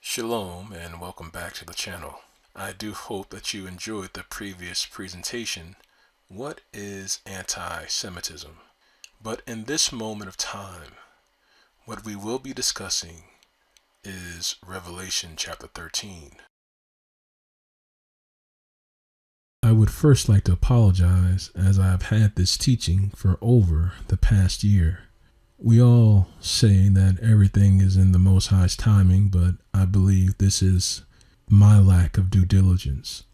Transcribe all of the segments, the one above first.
Shalom and welcome back to the channel. I do hope that you enjoyed the previous presentation, What is Anti-Semitism? But in this moment of time, what we will be discussing is Revelation chapter 13. I would first like to apologize as I have had this teaching for over the past year. We all say that everything is in the Most High's timing, but I believe this is my lack of due diligence.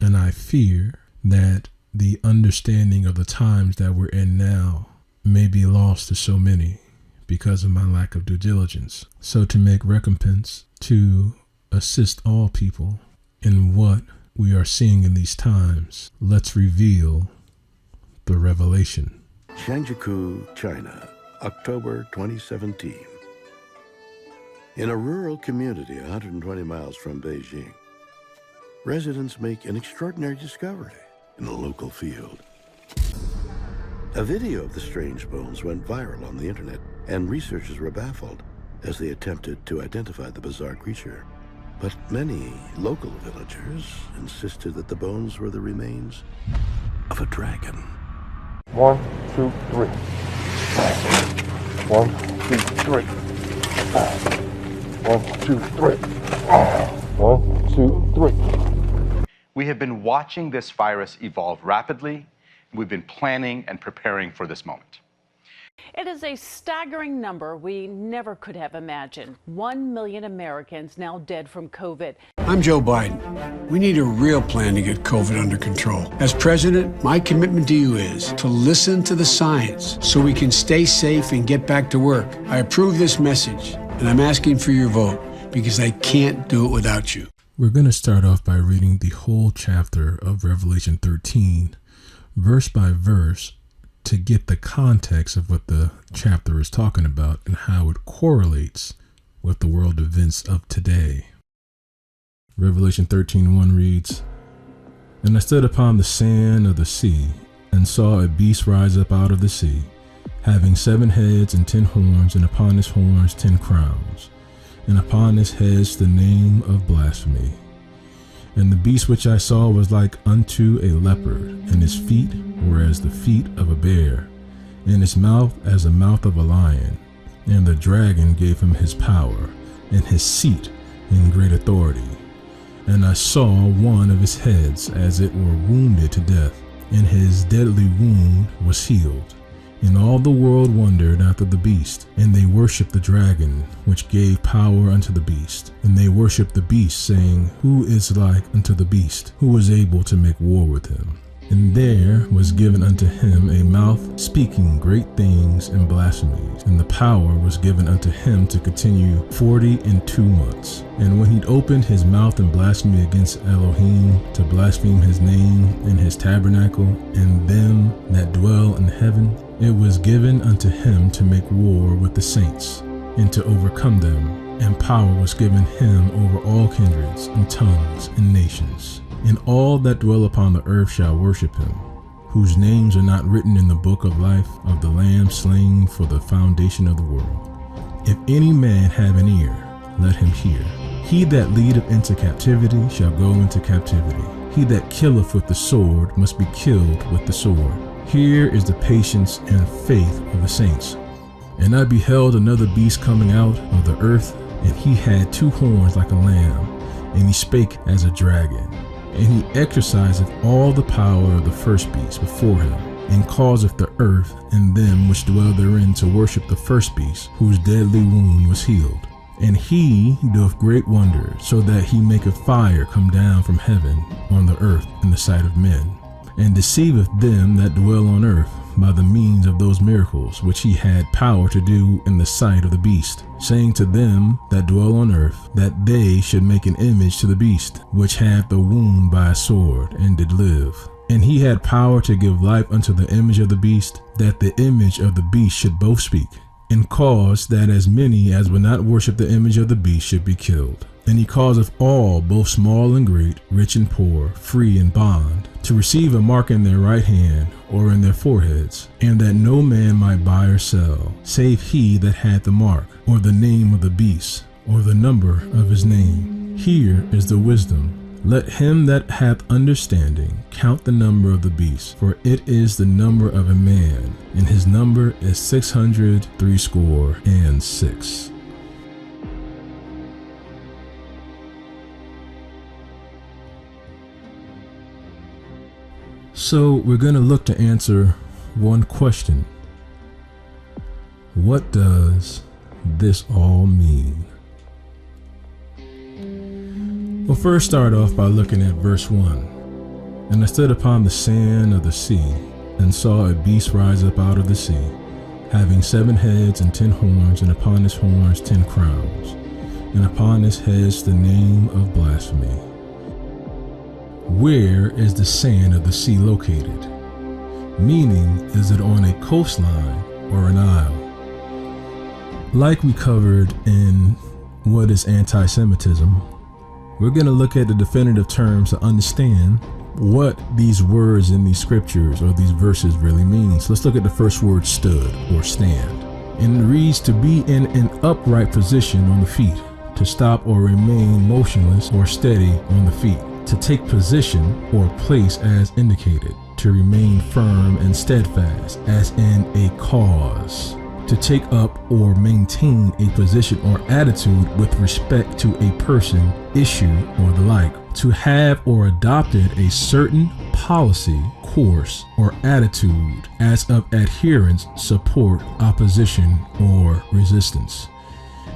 And I fear that the understanding of the times that we're in now may be lost to so many because of my lack of due diligence. So to make recompense, to assist all people in what we are seeing in these times, let's reveal the revelation. Shanjiku, China, October 2017. In a rural community 120 miles from Beijing, residents make an extraordinary discovery in a local field. A video of the strange bones went viral on the internet, and researchers were baffled as they attempted to identify the bizarre creature. But many local villagers insisted that the bones were the remains of a dragon. 1, 2, 3. 1, 2, 3. 1, 2, 3. 1, 2, 3. We have been watching this virus evolve rapidly. We've been planning and preparing for this moment. It is a staggering number we never could have imagined. 1 million Americans now dead from COVID. I'm Joe Biden. We need a real plan to get COVID under control. As president, my commitment to you is to listen to the science so we can stay safe and get back to work. I approve this message, and I'm asking for your vote because I can't do it without you. We're going to start off by reading the whole chapter of Revelation 13, verse by verse, to get the context of what the chapter is talking about and how it correlates with the world events of today. Revelation 13:1 reads, And I stood upon the sand of the sea, and saw a beast rise up out of the sea, having 7 heads and 10 horns, and upon his horns 10 crowns, and upon his heads the name of blasphemy. And the beast which I saw was like unto a leopard, and his feet were as the feet of a bear, and his mouth as the mouth of a lion. And the dragon gave him his power, and his seat in great authority. And I saw one of his heads as it were wounded to death, and his deadly wound was healed. And all the world wondered after the beast, and they worshipped the dragon, which gave power unto the beast. And they worshipped the beast, saying, Who is like unto the beast? Who is able to make war with him? And there was given unto him a mouth speaking great things and blasphemies. And the power was given unto him to continue 42 months. And when he opened his mouth in blasphemy against Elohim, to blaspheme his name and his tabernacle, and them that dwell in heaven, it was given unto him to make war with the saints, and to overcome them. And power was given him over all kindreds, and tongues, and nations. And all that dwell upon the earth shall worship him, whose names are not written in the book of life of the Lamb slain for the foundation of the world. If any man have an ear, let him hear. He that leadeth into captivity shall go into captivity. He that killeth with the sword must be killed with the sword. Here is the patience and faith of the saints. And I beheld another beast coming out of the earth, and he had 2 horns like a lamb, and he spake as a dragon. And he exerciseth all the power of the first beast before him, and causeth the earth and them which dwell therein to worship the first beast, whose deadly wound was healed. And he doeth great wonders, so that he maketh fire come down from heaven on the earth in the sight of men, and deceiveth them that dwell on earth by the means of those miracles which he had power to do in the sight of the beast, saying to them that dwell on earth that they should make an image to the beast, which had the wound by a sword, and did live. And he had power to give life unto the image of the beast, that the image of the beast should both speak, and cause that as many as would not worship the image of the beast should be killed. And he causeth all, both small and great, rich and poor, free and bond, to receive a mark in their right hand or in their foreheads, and that no man might buy or sell, save he that had the mark, or the name of the beast, or the number of his name. Here is the wisdom. Let him that hath understanding count the number of the beast, for it is the number of a man, and his number is 666. So we're going to look to answer one question. What does this all mean? We'll first start off by looking at verse 1. And I stood upon the sand of the sea, and saw a beast rise up out of the sea, having 7 heads and 10 horns, and upon his horns 10 crowns, and upon his heads the name of blasphemy. Where is the sand of the sea located? Meaning, is it on a coastline or an isle? Like we covered in What is Anti-Semitism, we're going to look at the definitive terms to understand what these words in these scriptures or these verses really mean. So let's look at the first word, stood or stand. And it reads to be in an upright position on the feet, to stop or remain motionless or steady on the feet, to take position or place as indicated, to remain firm and steadfast as in a cause, to take up or maintain a position or attitude with respect to a person, issue, or the like, to have or adopted a certain policy, course, or attitude as of adherence, support, opposition, or resistance.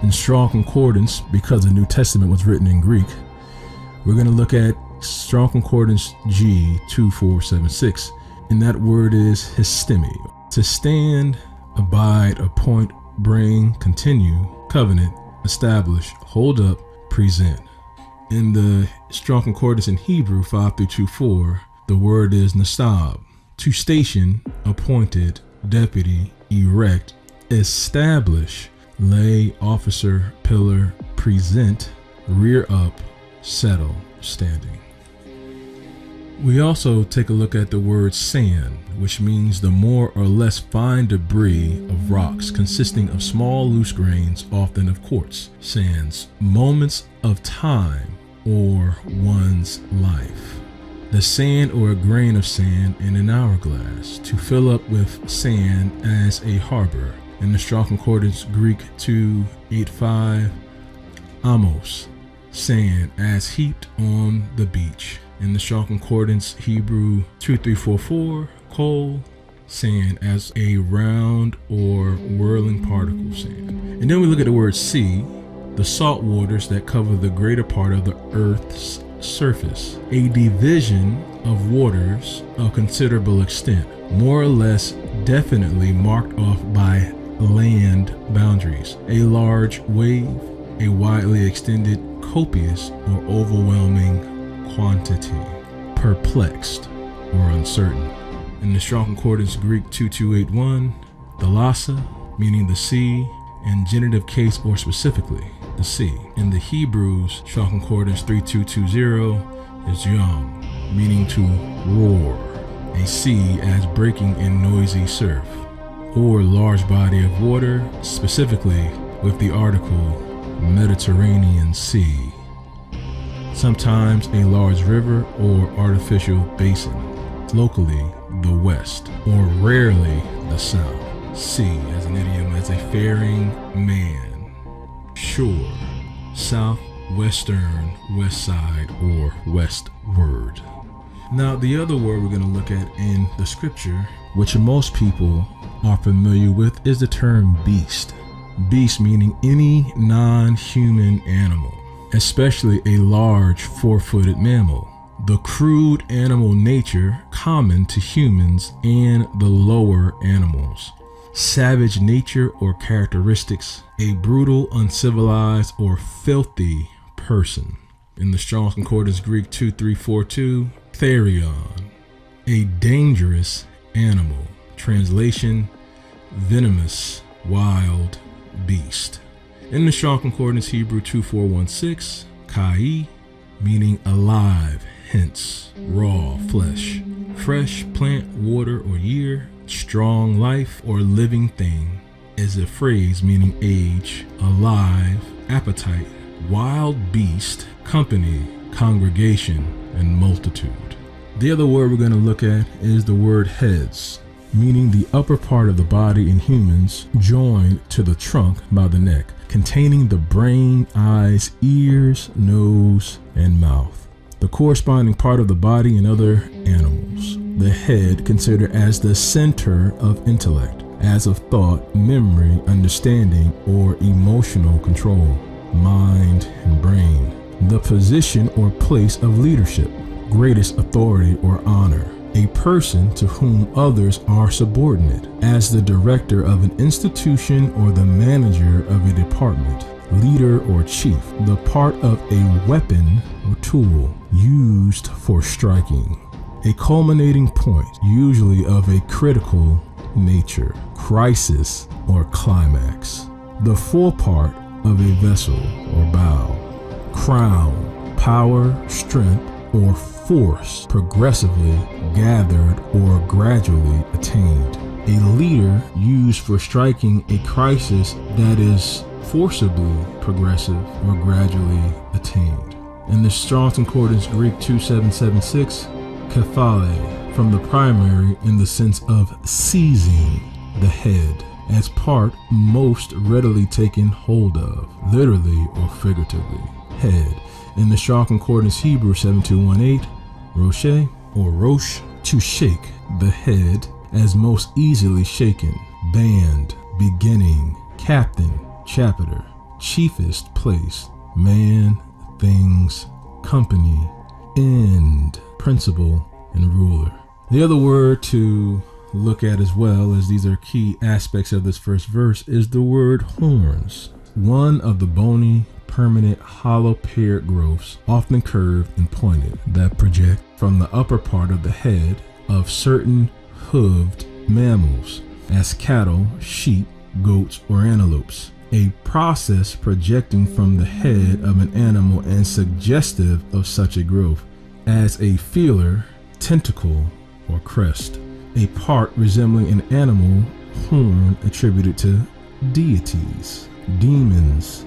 In strong concordance, because the New Testament was written in Greek, we're going to look at Strong Concordance G 2476, and that word is histemi. To stand, abide, appoint, bring, continue, covenant, establish, hold up, present. In the Strong Concordance in Hebrew 5-24, the word is nasab. To station, appointed, deputy, erect, establish, lay, officer, pillar, present, rear up, settle, standing. We also take a look at the word sand, which means the more or less fine debris of rocks consisting of small loose grains, often of quartz. Sands, moments of time or one's life. The sand or a grain of sand in an hourglass, to fill up with sand as a harbor. In the Strong Concordance Greek 285, amos, sand as heaped on the beach. In the Strong Concordance Hebrew 2344, coal, sand as a round or whirling particle sand. And then we look at the word sea, the salt waters that cover the greater part of the earth's surface, a division of waters of considerable extent, more or less definitely marked off by land boundaries, a large wave, a widely extended, copious, or overwhelming quantity, perplexed or uncertain. In the Strong Concordance Greek 2281, thalassa, meaning the sea, and genitive case or specifically, the sea. In the Hebrews Strong Concordance 3220 is yam, meaning to roar, a sea as breaking in noisy surf, or large body of water, specifically with the article Mediterranean Sea. Sometimes a large river or artificial basin, locally the west, or rarely the south. Sea as an idiom as a faring man. Shore, southwestern, west side, or westward. Now the other word we're going to look at in the scripture, which most people are familiar with, is the term beast. Beast meaning any non-human animal, especially a large 4-footed mammal. The crude animal nature common to humans and the lower animals. Savage nature or characteristics, a brutal, uncivilized, or filthy person. In the Strong Concordance Greek 2342, therion, a dangerous animal. Translation, venomous, wild beast. In the Strong Concordance Hebrew 2416, kai, meaning alive, hence raw flesh, fresh plant, water, or year, strong life or living thing, is a phrase meaning age, alive, appetite, wild beast, company, congregation, and multitude. The other word we're going to look at is the word heads, meaning the upper part of the body in humans joined to the trunk by the neck, containing the brain, eyes, ears, nose, and mouth. The corresponding part of the body in other animals. The head considered as the center of intellect, as of thought, memory, understanding, or emotional control, mind, and brain. The position or place of leadership, greatest authority or honor. A person to whom others are subordinate, as the director of an institution or the manager of a department, leader or chief, the part of a weapon or tool used for striking. A culminating point, usually of a critical nature, crisis, or climax. The forepart of a vessel or bow. Crown, power, strength, or force progressively gathered or gradually attained. A leader used for striking a crisis that is forcibly progressive or gradually attained. In the Strong's Concordance Greek 2776, kephale, from the primary in the sense of seizing the head, as part most readily taken hold of, literally or figuratively. Head. In the Strong's Concordance Hebrew 7218, roche or rosh, to shake the head, as most easily shaken. Band, beginning, captain, chapter, chiefest place, man, things, company, end, principle, and ruler. The other word to look at as well, as these are key aspects of this first verse, is the word horns. One of the bony, permanent, hollow paired growths, often curved and pointed, that project from the upper part of the head of certain hooved mammals, as cattle, sheep, goats, or antelopes. A process projecting from the head of an animal and suggestive of such a growth, as a feeler, tentacle, or crest. A part resembling an animal horn attributed to deities, demons,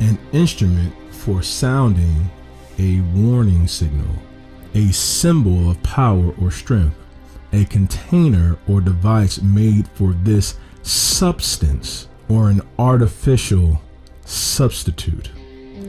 an instrument for sounding a warning signal, a symbol of power or strength, a container or device made for this substance, or an artificial substitute,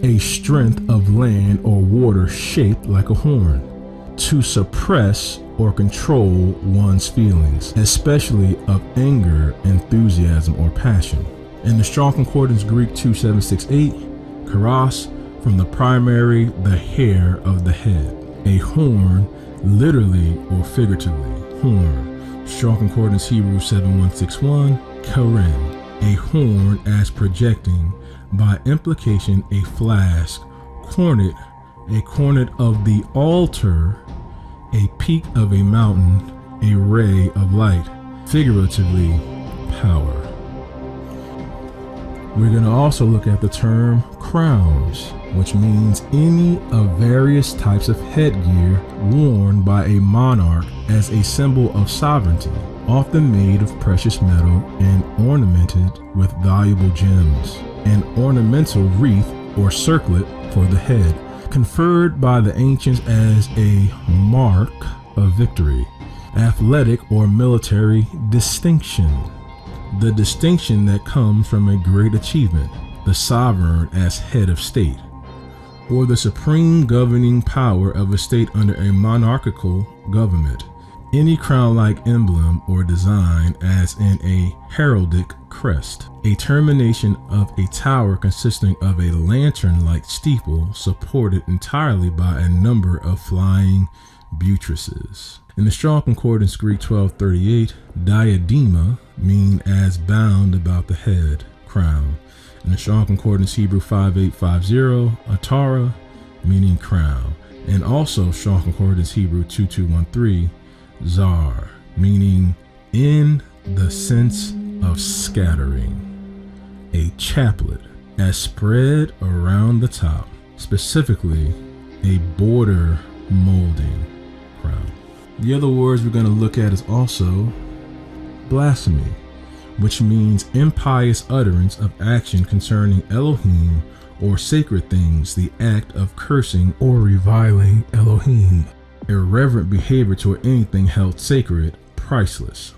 a strength of land or water shaped like a horn, to suppress or control one's feelings, especially of anger, enthusiasm, or passion. In the Strong's Concordance Greek 2768, karos, from the primary, the hair of the head. A horn, literally or figuratively, horn. Strong's Concordance Hebrew 7161, karen, a horn as projecting, by implication, a flask, cornet, a cornet of the altar, a peak of a mountain, a ray of light, figuratively, power. We're going to also look at the term crowns, which means any of various types of headgear worn by a monarch as a symbol of sovereignty, often made of precious metal and ornamented with valuable gems. An ornamental wreath or circlet for the head, conferred by the ancients as a mark of victory, athletic or military distinction. The distinction that comes from a great achievement, the sovereign as head of state, or the supreme governing power of a state under a monarchical government. Any crown-like emblem or design, as in a heraldic crest, a termination of a tower consisting of a lantern-like steeple supported entirely by a number of flying buttresses. In the Strong's Concordance Greek 1238, diadema mean as bound about the head, crown. In the Strong's Concordance Hebrew 5850, atara, meaning crown. And also Strong's Concordance Hebrew 2213, zar, meaning in the sense of scattering. A chaplet, as spread around the top, specifically a border molding crown. The other words we're going to look at is also blasphemy, which means impious utterance of action concerning Elohim or sacred things, the act of cursing or reviling Elohim. Irreverent behavior toward anything held sacred, priceless.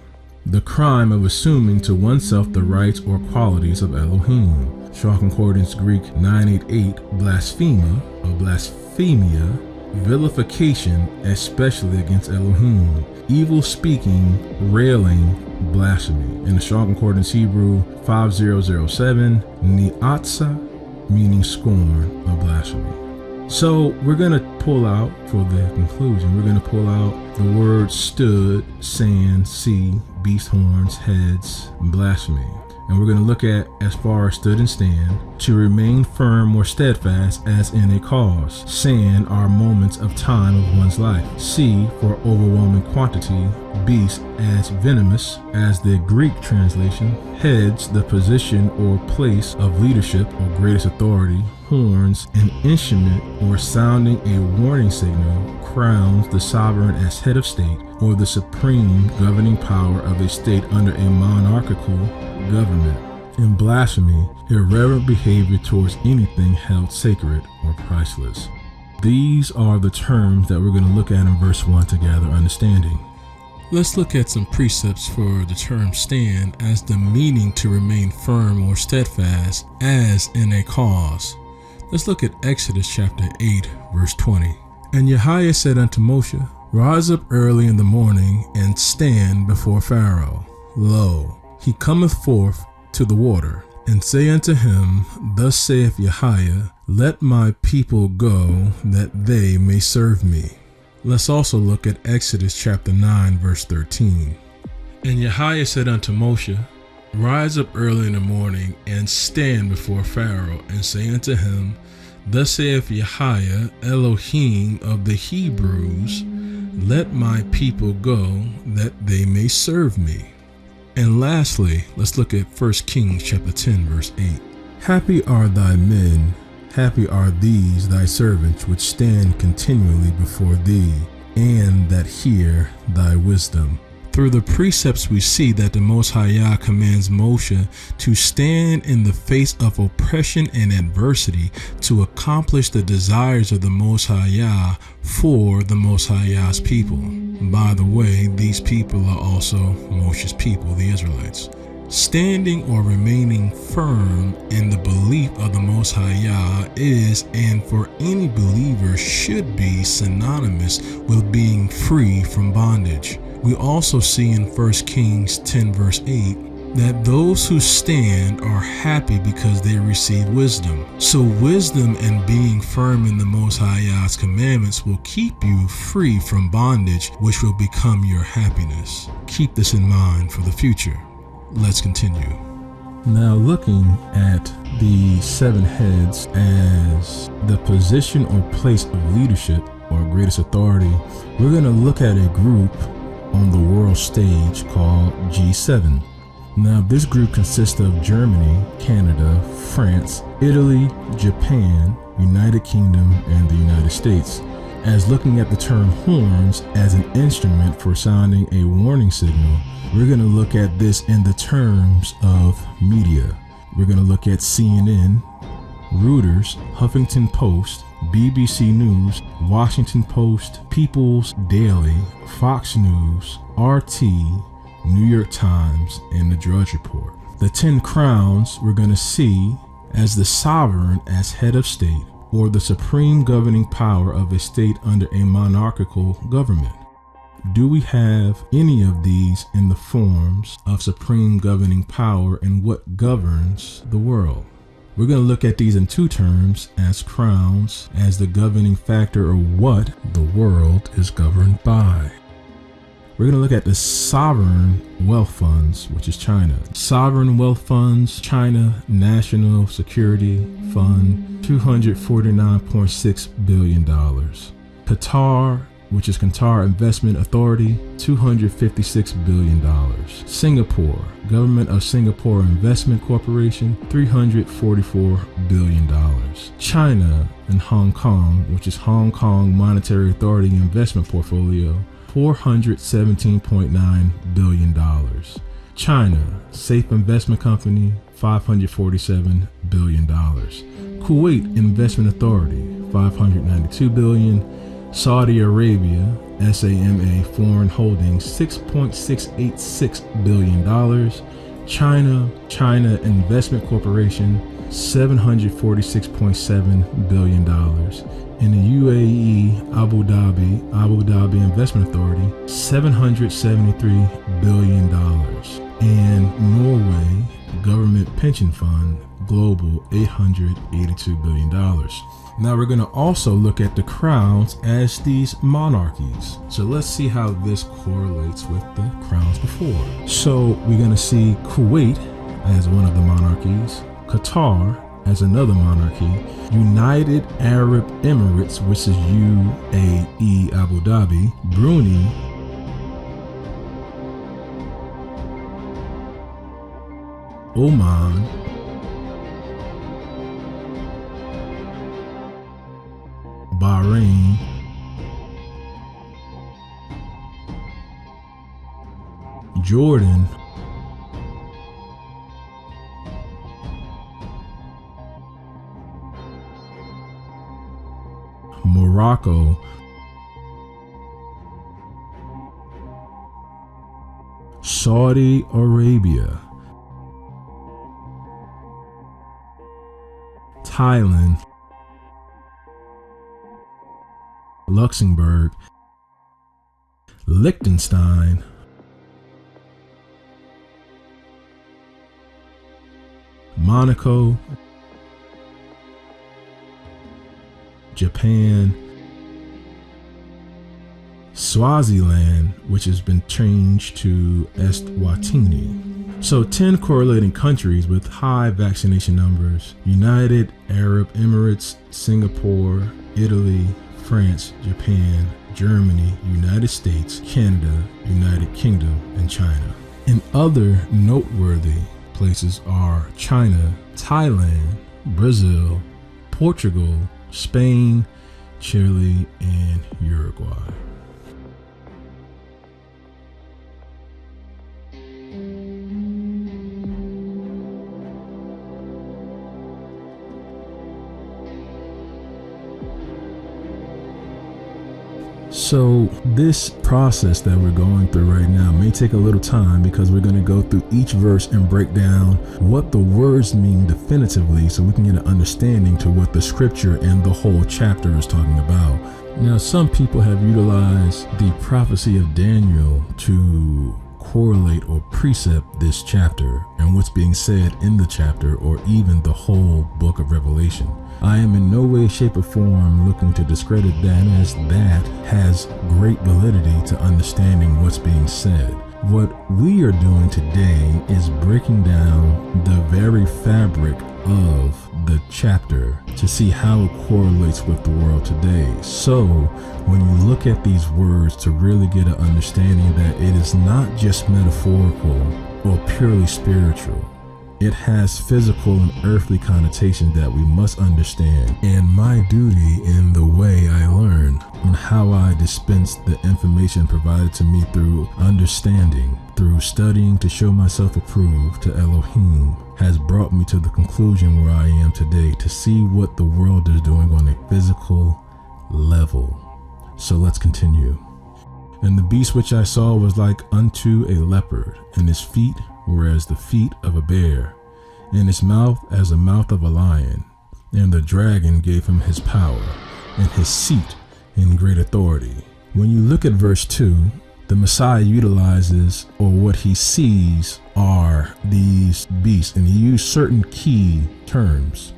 The crime of assuming to oneself the rights or qualities of Elohim. Strong Concordance Greek 988, blasphema or blasphemia, vilification, especially against Elohim. Evil speaking, railing, blasphemy. In the Strong Concordance Hebrew 5007, niatza, meaning scorn or blasphemy. So we're going to pull out, for the conclusion, we're going to pull out the words stood, sand, sea, beast horns, heads, blasphemy. And we're going to look at, as far as stood and stand, to remain firm or steadfast as in a cause. Sand are moments of time of one's life. Sea for overwhelming quantity. Beast as venomous as the Greek translation. Heads, the position or place of leadership or greatest authority. Horns, an instrument or sounding a warning signal. Crowns, the sovereign as head of state or the supreme governing power of a state under a monarchical government. In blasphemy, irreverent behavior towards anything held sacred or priceless. These are the terms that we're going to look at in verse 1 to gather understanding. Let's look at some precepts for the term stand as the meaning to remain firm or steadfast as in a cause. Let's look at Exodus chapter 8, verse 20. And Yahweh said unto Moshe, Rise up early in the morning and stand before Pharaoh. Lo, he cometh forth to the water. And say unto him, Thus saith Yahweh, Let my people go, that they may serve me. Let's also look at Exodus chapter 9, verse 13. And Yahweh said unto Moshe, Rise up early in the morning and stand before Pharaoh, and say unto him, Thus saith Yahweh, Elohim of the Hebrews, Let my people go, that they may serve me. And lastly, let's look at 1 Kings chapter 10, verse 8. Happy are thy men, happy are these thy servants, which stand continually before thee, and that hear thy wisdom. Through the precepts we see that the Most High Yah commands Moshe to stand in the face of oppression and adversity to accomplish the desires of the Most High Yah for the Most High Yah's people. By the way, these people are also Moshe's people, the Israelites. Standing or remaining firm in the belief of the Most High Yah is, and for any believer should be, synonymous with being free from bondage. We also see in 1 Kings 10 verse 8 that those who stand are happy because they receive wisdom. So wisdom and being firm in the Most High Yah's commandments will keep you free from bondage, which will become your happiness. Keep this in mind for the future. Let's continue. Now, looking at the 7 heads as the position or place of leadership or greatest authority, we're going to look at a group on the world stage called G7. Now, this group consists of Germany, Canada, France, Italy, Japan, United Kingdom, and the United States. As looking at the term horns as an instrument for sounding a warning signal, we're going to look at this in the terms of media. We're going to look at CNN, Reuters, Huffington Post, BBC News, Washington Post, People's Daily, Fox News, RT, New York Times, and the Drudge Report. The 10 crowns we're going to see as the sovereign as head of state, or the supreme governing power of a state under a monarchical government. Do we have any of these in the forms of supreme governing power, and what governs the world? We're going to look at these in 2 terms as crowns, as the governing factor of what the world is governed by. We're going to look at the sovereign wealth funds, which is China. Sovereign wealth funds, China National Security Fund, $249.6 billion. Qatar, which is Qatar Investment Authority, $256 billion. Singapore, Government of Singapore Investment Corporation, $344 billion. China and Hong Kong, which is Hong Kong Monetary Authority Investment Portfolio, $417.9 billion. China Safe Investment Company, $547 billion. Kuwait Investment Authority, $592 billion. Saudi Arabia, SAMA Foreign Holdings, $6.686 billion. China Investment Corporation, $746.7 billion. In the UAE, Abu Dhabi Investment Authority, $773 billion. And Norway Government Pension Fund Global, $882 billion. Now we're going to also look at the crowns as these monarchies. So let's see how this correlates with the crowns before. So we're going to see Kuwait as one of the monarchies, Qatar as another monarchy, United Arab Emirates, which is UAE Abu Dhabi, Brunei, Oman, Bahrain, Jordan, Morocco, Saudi Arabia, Thailand, Luxembourg, Liechtenstein, Monaco, Japan, Swaziland, which has been changed to Eswatini. So 10 correlating countries with high vaccination numbers: United Arab Emirates, Singapore, Italy, France, Japan, Germany, United States, Canada, United Kingdom, and China. And other noteworthy places are China, Thailand, Brazil, Portugal, Spain, Chile, and Uruguay. So this process that we're going through right now may take a little time, because we're going to go through each verse and break down what the words mean definitively, so we can get an understanding to what the scripture and the whole chapter is talking about. Now, some people have utilized the prophecy of Daniel to correlate or precept this chapter and what's being said in the chapter, or even the whole book of Revelation. I am in no way, shape, or form looking to discredit that, as that has great validity to understanding what's being said. What we are doing today is breaking down the very fabric of the chapter to see how it correlates with the world today. So when you look at these words, to really get an understanding that it is not just metaphorical or purely spiritual. It has physical and earthly connotations that we must understand. And my duty in the way I learn and how I dispense the information provided to me through understanding, through studying to show myself approved to Elohim, has brought me to the conclusion where I am today, to see what the world is doing on a physical level. So let's continue. And the beast which I saw was like unto a leopard, and his feet were as the feet of a bear, and his mouth as the mouth of a lion. And the dragon gave him his power, and his seat in great authority. When you look at verse 2, the Messiah utilizes, or what he sees are these beasts, and he used certain key terms.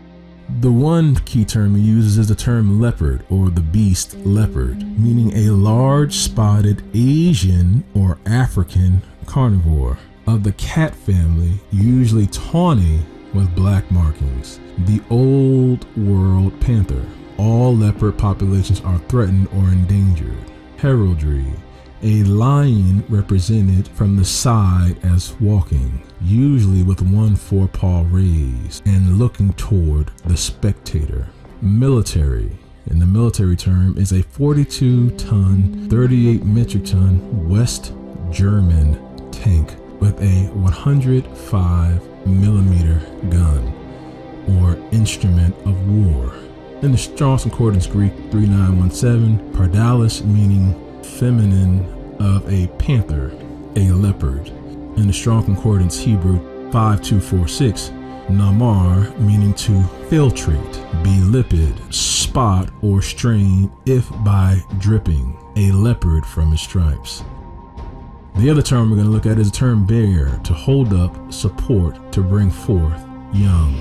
The one key term he uses is the term leopard, or the beast leopard, meaning a large spotted Asian or African carnivore of the cat family, usually tawny with black markings. The old world panther. All leopard populations are threatened or endangered. Heraldry. A lion represented from the side as walking, usually with one forepaw raised and looking toward the spectator. Military. And the military term is a 42-ton, 38 metric ton West German tank with a 105 millimeter gun, or instrument of war. In the Strong's Concordance Greek 3917, pardalis meaning feminine of a panther, a leopard. In the Strong Concordance Hebrew 5246, namar meaning to filtrate, be lipid, spot or strain if by dripping, a leopard from its stripes. The other term we're going to look at is the term bear, to hold up, support, to bring forth, young,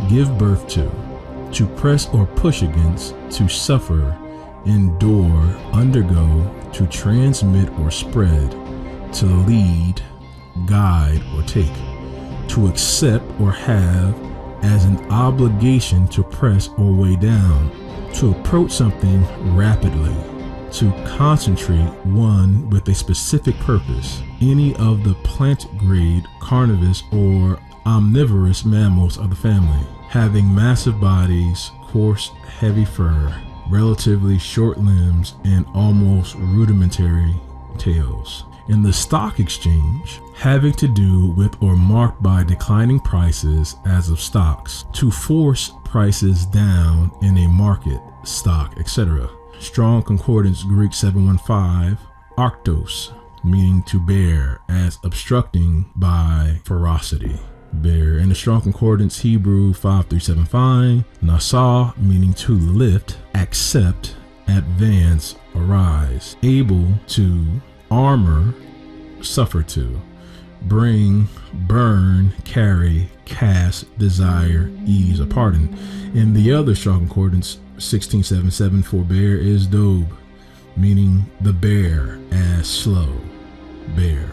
give birth to press or push against, to suffer, endure, undergo, to transmit or spread, to lead, guide or take, to accept or have as an obligation to press or weigh down, to approach something rapidly, to concentrate one with a specific purpose. Any of the plant grade, carnivorous or omnivorous mammals of the family, having massive bodies, coarse, heavy fur, relatively short limbs, and almost rudimentary tails. In the stock exchange, having to do with or marked by declining prices as of stocks, to force prices down in a market, stock, etc. Strong Concordance Greek 715, arctos, meaning to bear, as obstructing by ferocity. Bear. In the Strong Concordance Hebrew 5375, nasa, meaning to lift, accept, advance, arise, able to, armor, suffer to, bring, burn, carry, cast, desire, ease, or pardon. In the other Strong Concordance 1677, for bear is dobe, meaning the bear, as slow, bear.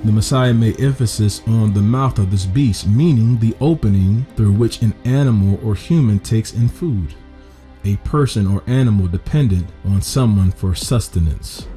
The Messiah made emphasis on the mouth of this beast, meaning the opening through which an animal or human takes in food, a person or animal dependent on someone for sustenance.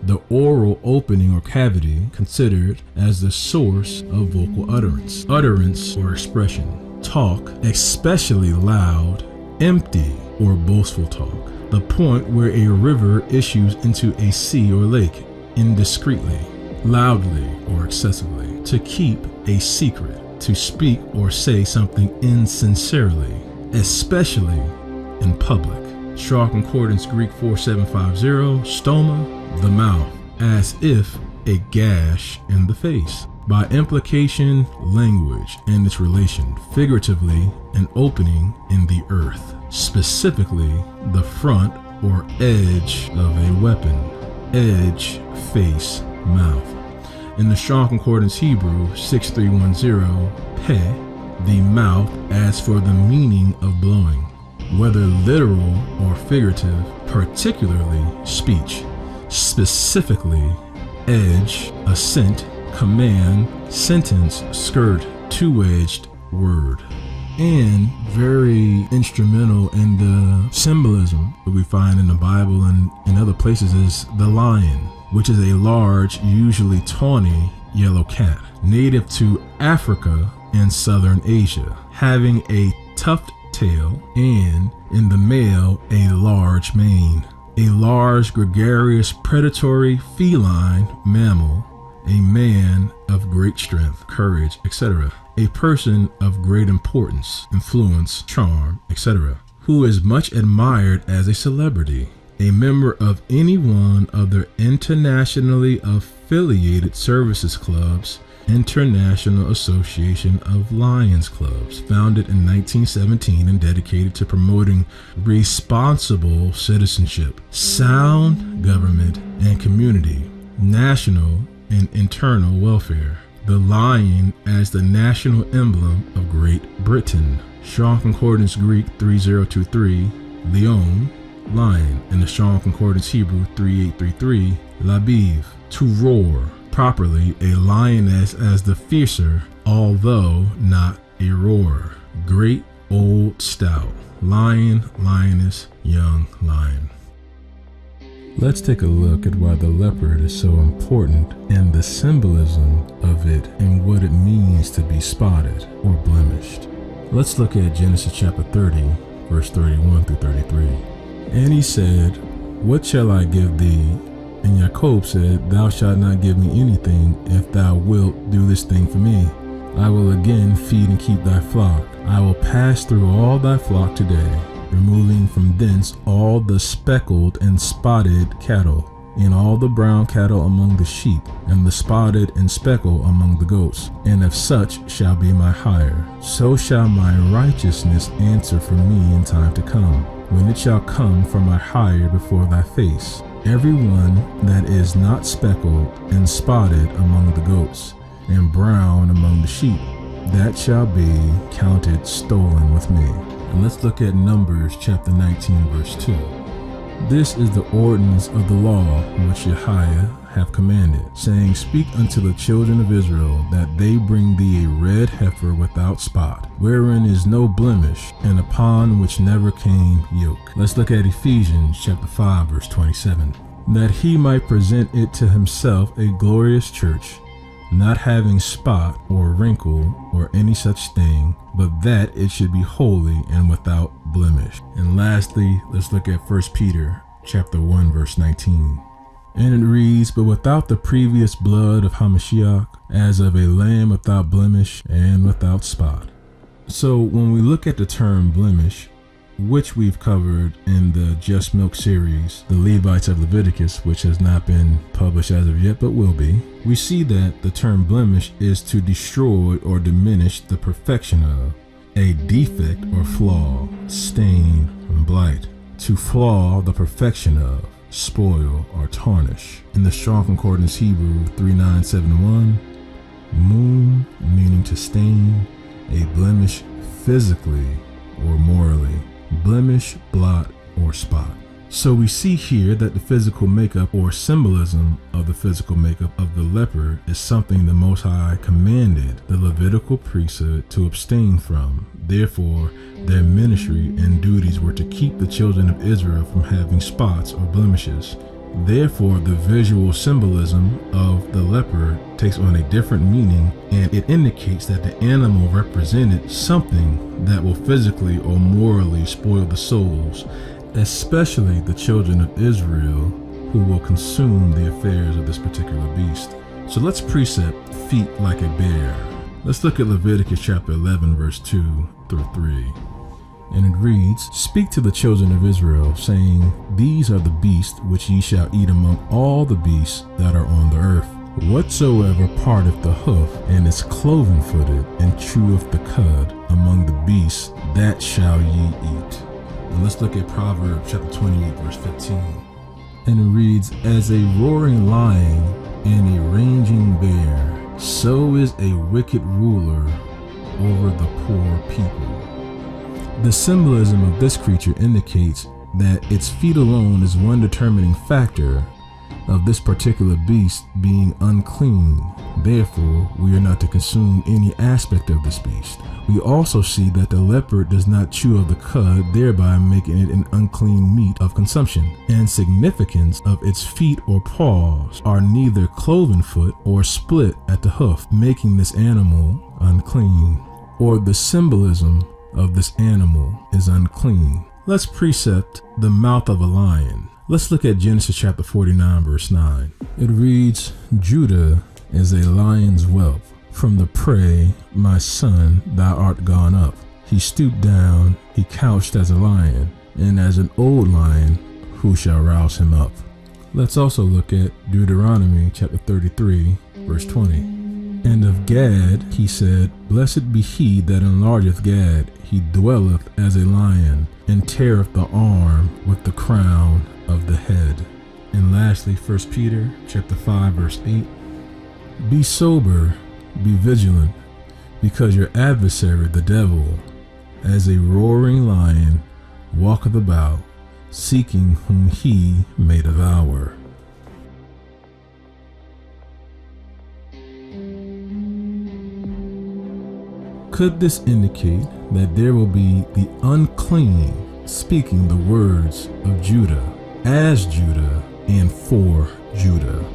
The oral opening or cavity considered as the source of vocal utterance or expression, talk, especially loud, empty, or boastful talk. The point where a river issues into a sea or lake indiscreetly, loudly, or excessively. To keep a secret, to speak or say something insincerely, especially in public. Strong Concordance Greek 4750, stoma, the mouth, as if a gash in the face. By implication, language and its relation, figuratively, an opening in the earth, specifically the front or edge of a weapon, edge, face, mouth. In the Strong Concordance Hebrew 6310, peh, the mouth, as for the meaning of blowing, whether literal or figurative, particularly speech, specifically edge, assent, command, sentence, skirt, two-edged word. And very instrumental in the symbolism that we find in the Bible and in other places is the lion, which is a large, usually tawny, yellow cat, native to Africa and southern Asia, having a tufted tail and, in the male, a large mane. A large, gregarious, predatory, feline mammal, a man of great strength, courage, etc. A person of great importance, influence, charm, etc. Who is much admired as a celebrity. A member of any one of the internationally affiliated services clubs, International Association of Lions Clubs, founded in 1917 and dedicated to promoting responsible citizenship, sound government and community, national and internal welfare. The lion as the national emblem of Great Britain. Strong Concordance Greek 3023, Leon, lion. In the Strong Concordance Hebrew 3833, Labiv, to roar. Properly, a lioness as the fiercer, although not a roarer. Great, old, stout. Lion, lioness, young lion. Let's take a look at why the leopard is so important and the symbolism of it and what it means to be spotted or blemished. Let's look at Genesis chapter 30, verse 31 through 33. And he said, "What shall I give thee And Jacob said, Thou shalt not give me anything if thou wilt do this thing for me. I will again feed and keep thy flock. I will pass through all thy flock today, removing from thence all the speckled and spotted cattle, and all the brown cattle among the sheep, and the spotted and speckled among the goats, and of such shall be my hire. So shall my righteousness answer for me in time to come, when it shall come for my hire before thy face. Every one that is not speckled and spotted among the goats, and brown among the sheep, that shall be counted stolen with me. And let's look at Numbers chapter 19, verse 2. This is the ordinance of the law which Jehiah hath commanded, saying, Speak unto the children of Israel, that they bring thee a red heifer without spot, wherein is no blemish, and upon which never came yoke. Let's look at Ephesians chapter 5, verse 27. That he might present it to himself a glorious church, not having spot or wrinkle or any such thing, but that it should be holy and without blemish. And lastly, let's look at 1 Peter chapter 1, verse 19. And it reads, But without the previous blood of Hamashiach, as of a lamb without blemish and without spot. So when we look at the term blemish, which we've covered in the Just Milk series, the Levites of Leviticus, which has not been published as of yet, but will be, we see that the term blemish is to destroy or diminish the perfection of, a defect or flaw, stain, and blight, to flaw the perfection of, spoil, or tarnish. In the Strong Concordance Hebrew 3971, moon meaning to stain, a blemish physically or morally, blemish, blot, or spot. So we see here that the physical makeup or symbolism of the physical makeup of the leopard is something the Most High commanded the Levitical priesthood to abstain from. Therefore, their ministry and duties were to keep the children of Israel from having spots or blemishes. Therefore, the visual symbolism of the leopard takes on a different meaning, and it indicates that the animal represented something that will physically or morally spoil the souls, especially the children of Israel who will consume the affairs of this particular beast. So let's precept feet like a bear. Let's look at Leviticus chapter 11, verse 2 through 3. And it reads, Speak to the children of Israel, saying, These are the beasts which ye shall eat among all the beasts that are on the earth. Whatsoever parteth the hoof, and is cloven-footed, and cheweth the cud among the beasts, that shall ye eat. And let's look at Proverbs chapter 28, verse 15. And it reads, As a roaring lion and a raging bear, so is a wicked ruler over the poor people. The symbolism of this creature indicates that its feet alone is one determining factor of this particular beast being unclean. Therefore, we are not to consume any aspect of this beast. We also see that the leopard does not chew of the cud, thereby making it an unclean meat of consumption. And significance of its feet or paws are neither cloven foot or split at the hoof, making this animal unclean, or the symbolism of this animal is unclean. Let's precept the mouth of a lion. Let's look at Genesis chapter 49, verse 9. It reads, Judah is a lion's whelp. From the prey, my son, thou art gone up. He stooped down, he couched as a lion, and as an old lion, who shall rouse him up? Let's also look at Deuteronomy chapter 33, verse 20. And of Gad he said, Blessed be he that enlargeth Gad. He dwelleth as a lion, and teareth the arm with the crown of the head. And lastly, 1 Peter chapter 5, verse 8. Be sober, be vigilant, because your adversary the devil, as a roaring lion, walketh about, seeking whom he may devour. Could this indicate that there will be the unclean speaking the words of Judah, as Judah, and for Judah?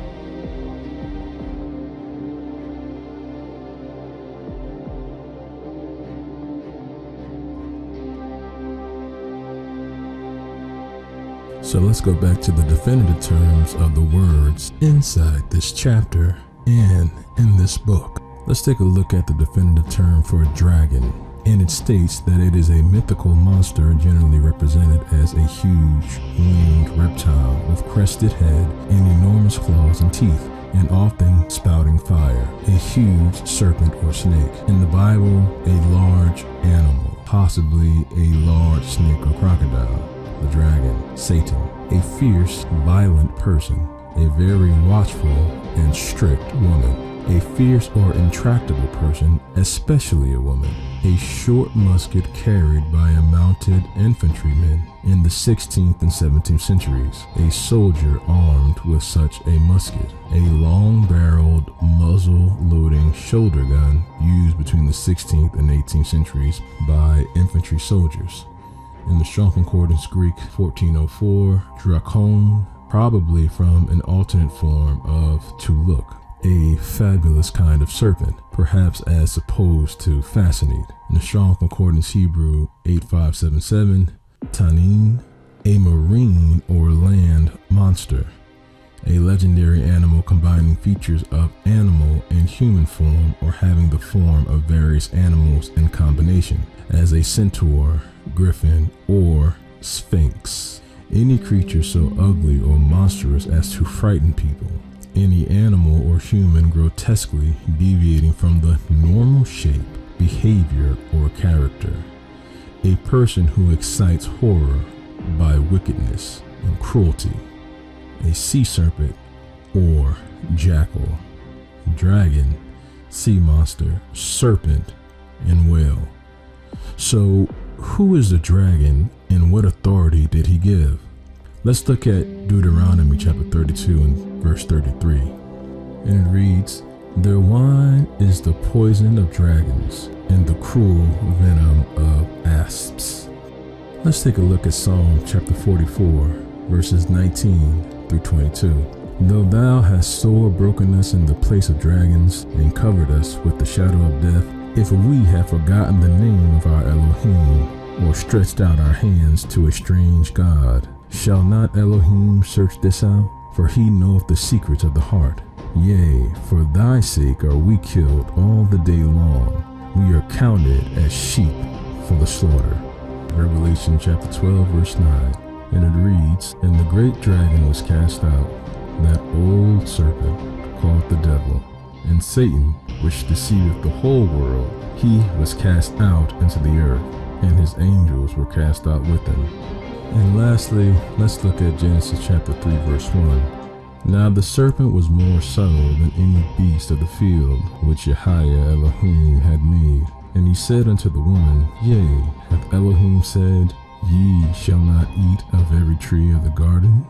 So let's go back to the definitive terms of the words inside this chapter and in this book. Let's take a look at the definitive term for a dragon. And it states that it is a mythical monster generally represented as a huge winged reptile with crested head and enormous claws and teeth, and often spouting fire. A huge serpent or snake. In the Bible, a large animal, possibly a large snake or crocodile. The dragon, Satan, a fierce, violent person, a very watchful and strict woman. A fierce or intractable person, especially a woman. A short musket carried by a mounted infantryman in the 16th and 17th centuries. A soldier armed with such a musket. A long-barreled, muzzle-loading shoulder gun used between the 16th and 18th centuries by infantry soldiers. In the Strong Concordance Greek 1404, drakon, probably from an alternate form of to look. A fabulous kind of serpent, perhaps as opposed to fascinate. In the Strong Concordance Hebrew 8577, tanin, a marine or land monster, a legendary animal combining features of animal and human form or having the form of various animals in combination, as a centaur, griffin, or sphinx. Any creature so ugly or monstrous as to frighten people. Any animal or human grotesquely deviating from the normal shape, behavior, or character. A person who excites horror by wickedness and cruelty. A sea serpent or jackal. Dragon, sea monster, serpent, and whale. So, who is the dragon and what authority did he give? Let's look at Deuteronomy chapter 32 and verse 33. And it reads, "Their wine is the poison of dragons and the cruel venom of asps." Let's take a look at Psalm chapter 44, verses 19 through 22. "Though thou hast sore broken us in the place of dragons and covered us with the shadow of death, if we have forgotten the name of our Elohim or stretched out our hands to a strange God, shall not Elohim search this out? For he knoweth the secrets of the heart. Yea, for thy sake are we killed all the day long. We are counted as sheep for the slaughter." Revelation chapter 12, verse 9. And it reads, "And the great dragon was cast out, that old serpent called the devil, and Satan, which deceiveth the whole world. He was cast out into the earth, and his angels were cast out with him." And lastly, let's look at Genesis chapter 3, verse 1. "Now the serpent was more subtle than any beast of the field, which Yahweh Elohim had made. And he said unto the woman, Yea, hath Elohim said, Ye shall not eat of every tree of the garden?"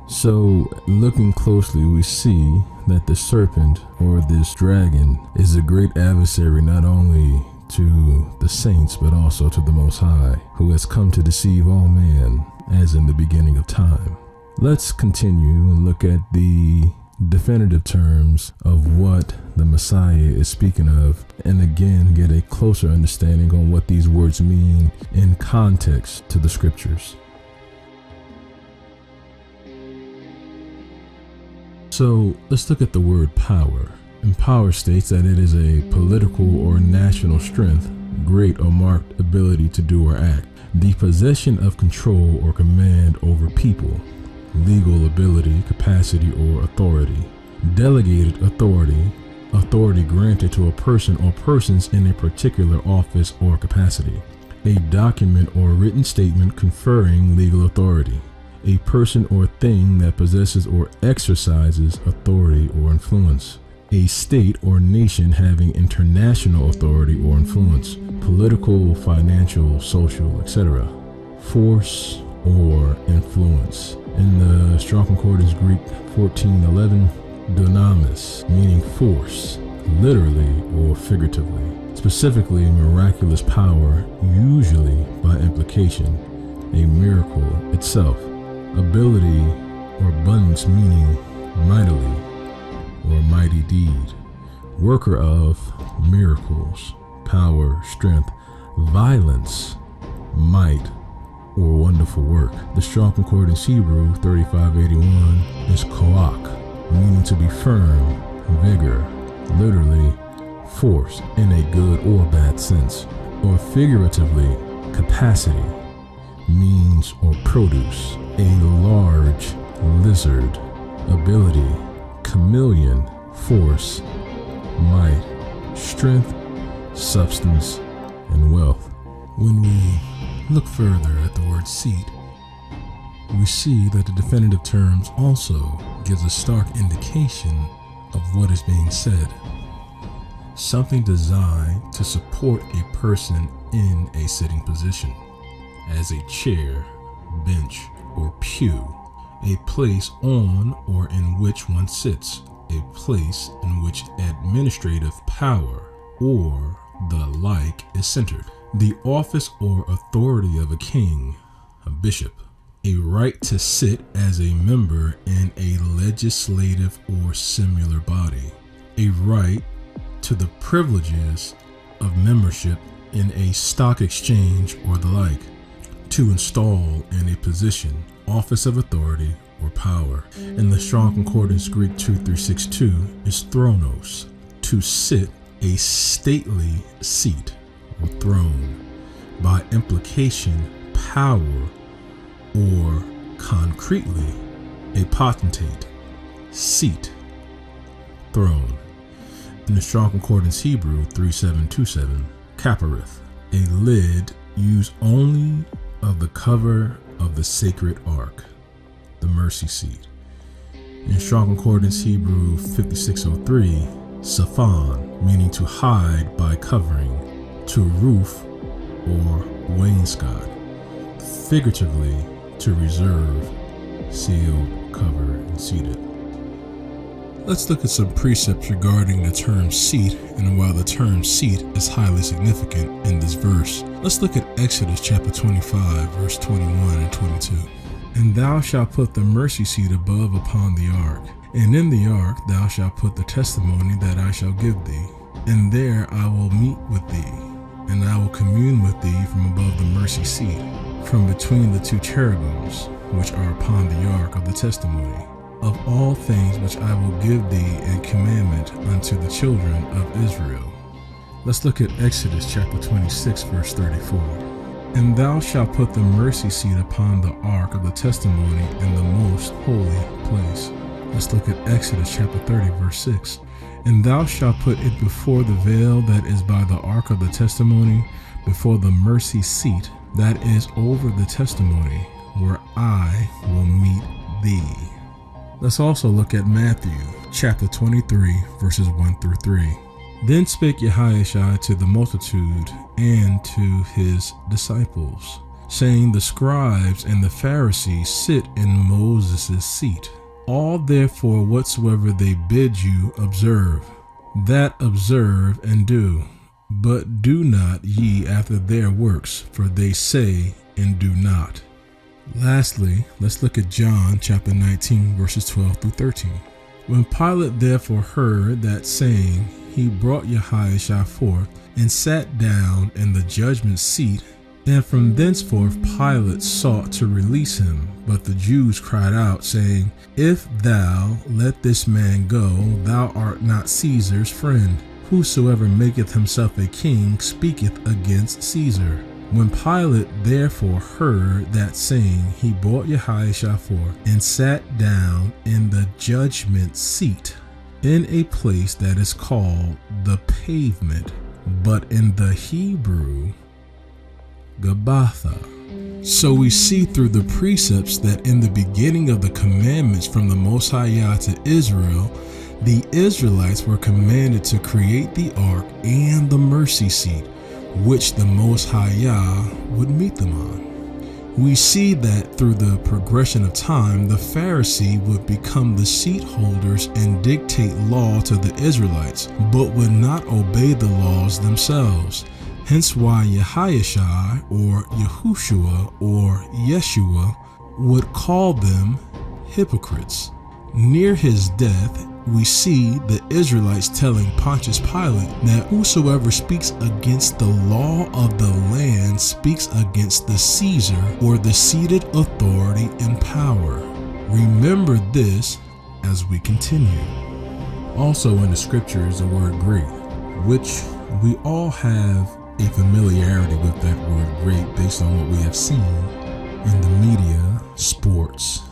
So, looking closely, we see that the serpent, or this dragon, is a great adversary not only to the saints, but also to the Most High, who has come to deceive all man, as in the beginning of time. Let's continue and look at the definitive terms of what the Messiah is speaking of, and again get a closer understanding on what these words mean in context to the scriptures. So let's look at the word power. And power states that it is a political or national strength, great or marked ability to do or act, the possession of control or command over people, legal ability, capacity, or authority, delegated authority, authority granted to a person or persons in a particular office or capacity, a document or written statement conferring legal authority, a person or thing that possesses or exercises authority or influence, a state or nation having international authority or influence, political, financial, social, etc. Force or influence. In the Strong Concordance Greek 1411, dunamis, meaning force, literally or figuratively. Specifically, miraculous power, usually by implication, a miracle itself. Ability or abundance, meaning mightily or mighty deed. Worker of miracles, power, strength, violence, might, or wonderful work. The Strong Concordance Hebrew 3581 is koach, meaning to be firm, vigor, literally force in a good or bad sense, or figuratively capacity, means or produce, a large lizard, ability, chameleon, force, might, strength, substance, and wealth. When we look further at the word seat, we see that the definitive terms also gives a stark indication of what is being said. Something designed to support a person in a sitting position, as a chair, bench, or pew, a place on or in which one sits, a place in which administrative power or the like is centered, the office or authority of a king, a bishop, a right to sit as a member in a legislative or similar body, a right to the privileges of membership in a stock exchange or the like, to install in a position, office of authority or power. In the Strong Concordance Greek 2362 is thronos, to sit, a stately seat or throne, by implication power, or concretely a potentate, seat, throne. In the Strong Concordance Hebrew 3727, kaparith, a lid used only of the cover of the sacred ark, the mercy seat. In Strong Concordance Hebrew 5603, saphon, meaning to hide by covering, to roof or wainscot, figuratively to reserve, seal, cover, and seated. Let's look at some precepts regarding the term seat, and while the term seat is highly significant in this verse, let's look at Exodus chapter 25, verse 21 and 22. And thou shalt put the mercy seat above upon the ark, and in the ark thou shalt put the testimony that I shall give thee, and there I will meet with thee, and I will commune with thee from above the mercy seat, from between the two cherubims which are upon the ark of the testimony, of all things which I will give thee in commandment unto the children of Israel. Let's look at Exodus chapter 26, verse 34. And thou shalt put the mercy seat upon the ark of the testimony in the most holy place. Let's look at Exodus chapter 30, verse 6. And thou shalt put it before the veil that is by the ark of the testimony, before the mercy seat that is over the testimony, where I will meet thee. Let's also look at Matthew chapter 23, verses 1 through 3. Then spake RPHI to the multitude and to his disciples, saying, the scribes and the Pharisees sit in Moses' seat. All therefore whatsoever they bid you observe, that observe and do. But do not ye after their works, for they say and do not. Lastly, let's look at John chapter 19, verses 12 through 13. When Pilate therefore heard that saying, he brought RPHI forth and sat down in the judgment seat. And from thenceforth Pilate sought to release him. But the Jews cried out, saying, if thou let this man go, thou art not Caesar's friend. Whosoever maketh himself a king speaketh against Caesar. When Pilate therefore heard that saying, he brought RPHI forth and sat down in the judgment seat, in a place that is called the pavement, but in the Hebrew, Gabbatha. So we see through the precepts that in the beginning of the commandments from the Most High Yah to Israel, the Israelites were commanded to create the ark and the mercy seat, which the Most High Yah would meet them on. We see that through the progression of time, the Pharisee would become the seat holders and dictate law to the Israelites, but would not obey the laws themselves. Hence why RPHI or Yahushua or Yeshua would call them hypocrites. Near his death, we see the Israelites telling Pontius Pilate that whosoever speaks against the law of the land speaks against the Caesar, or the seated authority and power. Remember this as we continue. Also in the scripture is the word great, which we all have a familiarity with that word great based on what we have seen in the media, sports,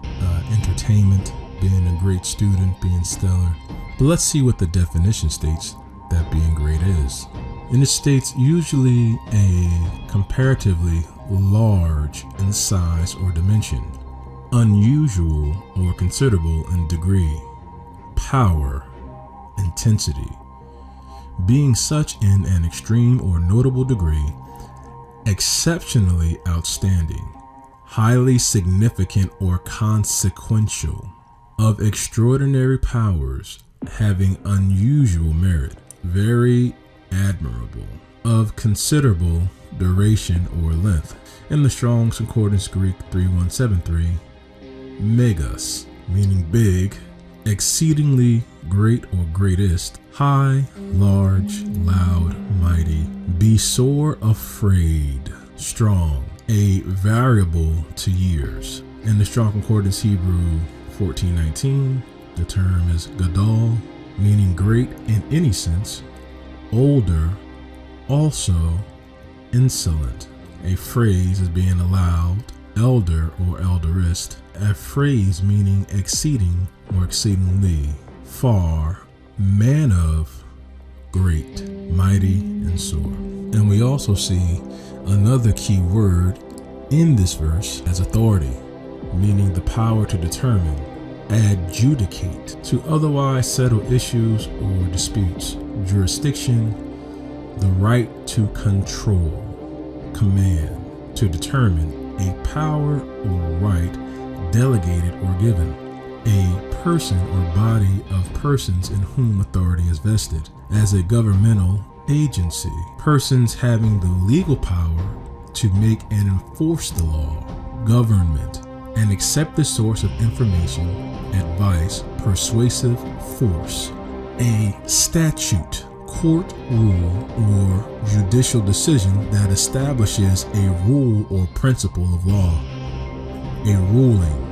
entertainment, being a great student, being stellar. But let's see what the definition states that being great is. And it states usually a comparatively large in size or dimension, unusual or considerable in degree, power, intensity, being such in an extreme or notable degree, exceptionally outstanding, highly significant or consequential, of extraordinary powers, having unusual merit, very admirable, of considerable duration or length. In the Strong's Concordance Greek 3173, megas, meaning big, exceedingly great or greatest, high, large, loud, mighty, be sore afraid, strong, a variable to years. In the Strong Concordance Hebrew 1419, the term is gadol, meaning great in any sense, older, also insolent. A phrase is being allowed, elder or elderist, a phrase meaning exceeding or exceedingly, far, man of, great, mighty, and sore. And we also see another key word in this verse as authority, meaning the power to determine, adjudicate, to otherwise settle issues or disputes, jurisdiction, the right to control, command, to determine, a power or right delegated or given, a person or body of persons in whom authority is vested, as a governmental agency, persons having the legal power to make and enforce the law, government, and accept the source of information, advice, persuasive force, a statute, court rule, or judicial decision that establishes a rule or principle of law, a ruling,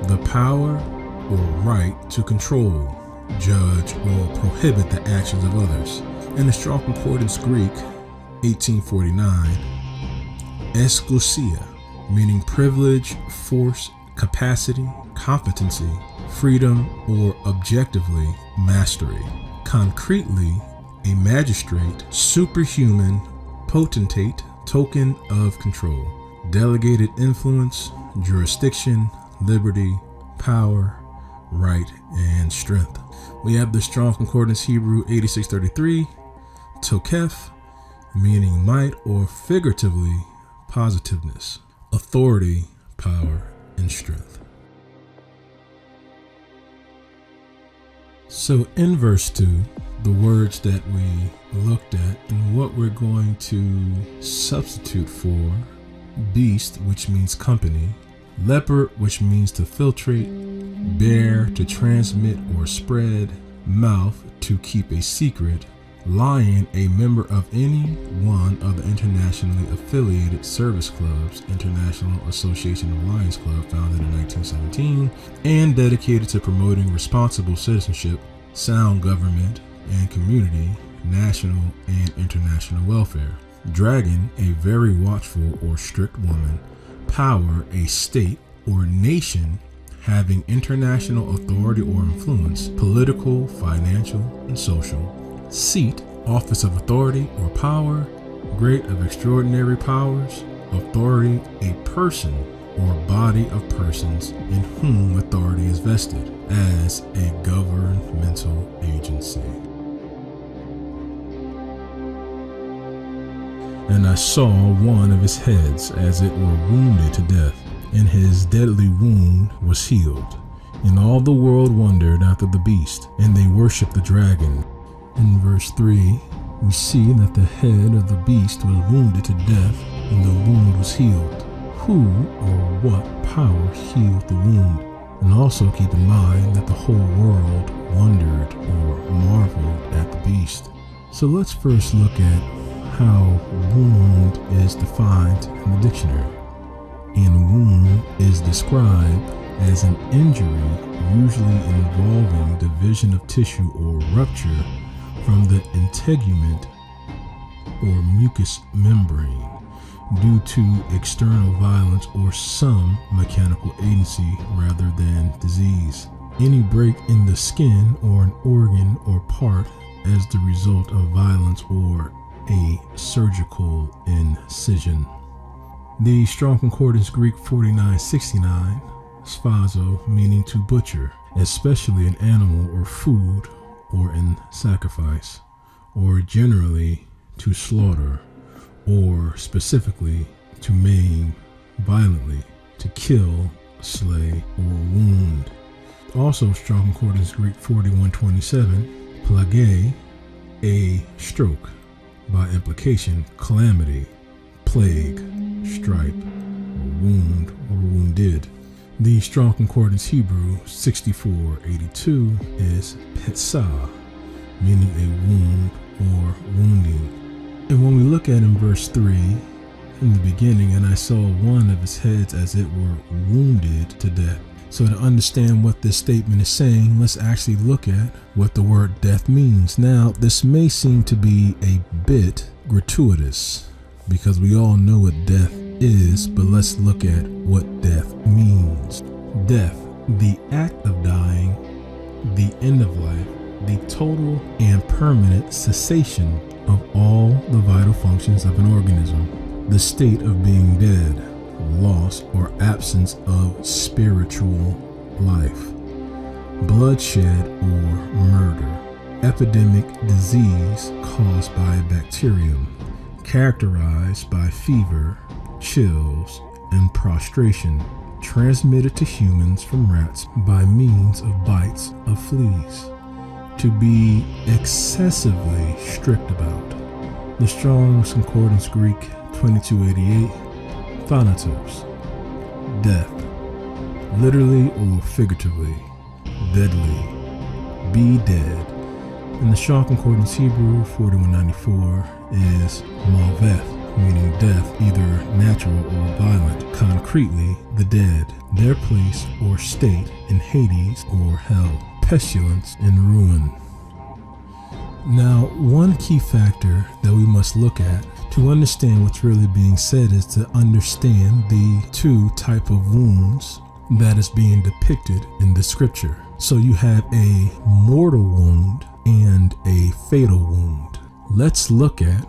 the power or right to control, judge, or prohibit the actions of others. In the Strong Concordance Greek 1849, exousia, meaning privilege, force, capacity, competency, freedom, or objectively mastery. Concretely, a magistrate, superhuman, potentate, token of control, delegated influence, jurisdiction, liberty, power, right, and strength. We have the Strong Concordance Hebrew 8633, tokef, meaning might or figuratively positiveness, authority, power, and strength. So in verse 2, the words that we looked at and what we're going to substitute for: beast, which means company; leopard, which means to filtrate; bear, to transmit or spread; mouth, to keep a secret; lion, a member of any one of the internationally affiliated service clubs, International Association of Lions Club, founded in 1917, and dedicated to promoting responsible citizenship, sound government and community, national and international welfare; dragon, a very watchful or strict woman; power, a state or nation having international authority or influence, political, financial, and social; seat, office of authority or power; great, of extraordinary powers; authority, a person or body of persons in whom authority is vested, as a governmental agency. And I saw one of his heads as it were wounded to death, and his deadly wound was healed. And all the world wondered after the beast, and they worshipped the dragon. In verse 3, we see that the head of the beast was wounded to death, and the wound was healed. Who or what power healed the wound? And also keep in mind that the whole world wondered or marveled at the beast. So let's first look at how wound is defined in the dictionary. And wound is described as an injury usually involving division of tissue or rupture from the integument or mucous membrane due to external violence or some mechanical agency rather than disease. Any break in the skin or an organ or part as the result of violence or a surgical incision. The Strong Concordance Greek 4969, sphazo, meaning to butcher, especially an animal or food or in sacrifice, or generally to slaughter, or specifically to maim violently, to kill, slay, or wound. Also Strong Concordance Greek 4127, plage, a stroke, by implication, calamity, plague, stripe, or wound, or wounded. The Strong Concordance Hebrew 6482 is petsah, meaning a wound or wounding. And when we look at in verse 3, in the beginning, and I saw one of his heads as it were wounded to death. So to understand what this statement is saying, let's actually look at what the word death means. Now, this may seem to be a bit gratuitous because we all know what death is, but let's look at what death means. Death, the act of dying, the end of life, the total and permanent cessation of all the vital functions of an organism, the state of being dead, loss or absence of spiritual life, bloodshed or murder, epidemic disease caused by a bacterium, characterized by fever, chills, and prostration, transmitted to humans from rats by means of bites of fleas. To be excessively strict about. The Strong's Concordance Greek 2288, thanatos, death, literally or figuratively, deadly, be dead. In the Strong Concordance Hebrew 4194 is malveth, meaning death, either natural or violent, concretely the dead, their place or state in Hades or hell, pestilence and ruin. Now, one key factor that we must look at to understand what's really being said is to understand the two type of wounds that is being depicted in the scripture. So you have a mortal wound and a fatal wound. Let's look at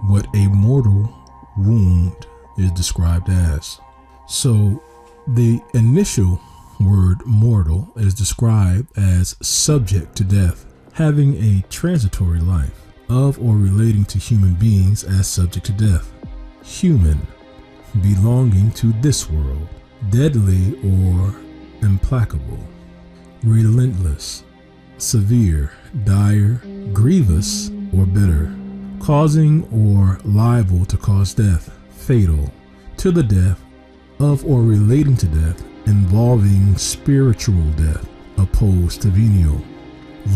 what a mortal wound is described as. So the initial word mortal is described as subject to death, having a transitory life, of or relating to human beings as subject to death, human, belonging to this world, deadly or implacable, relentless, severe, dire, grievous, or bitter, causing or liable to cause death, fatal, to the death, of or relating to death, involving spiritual death, opposed to venial,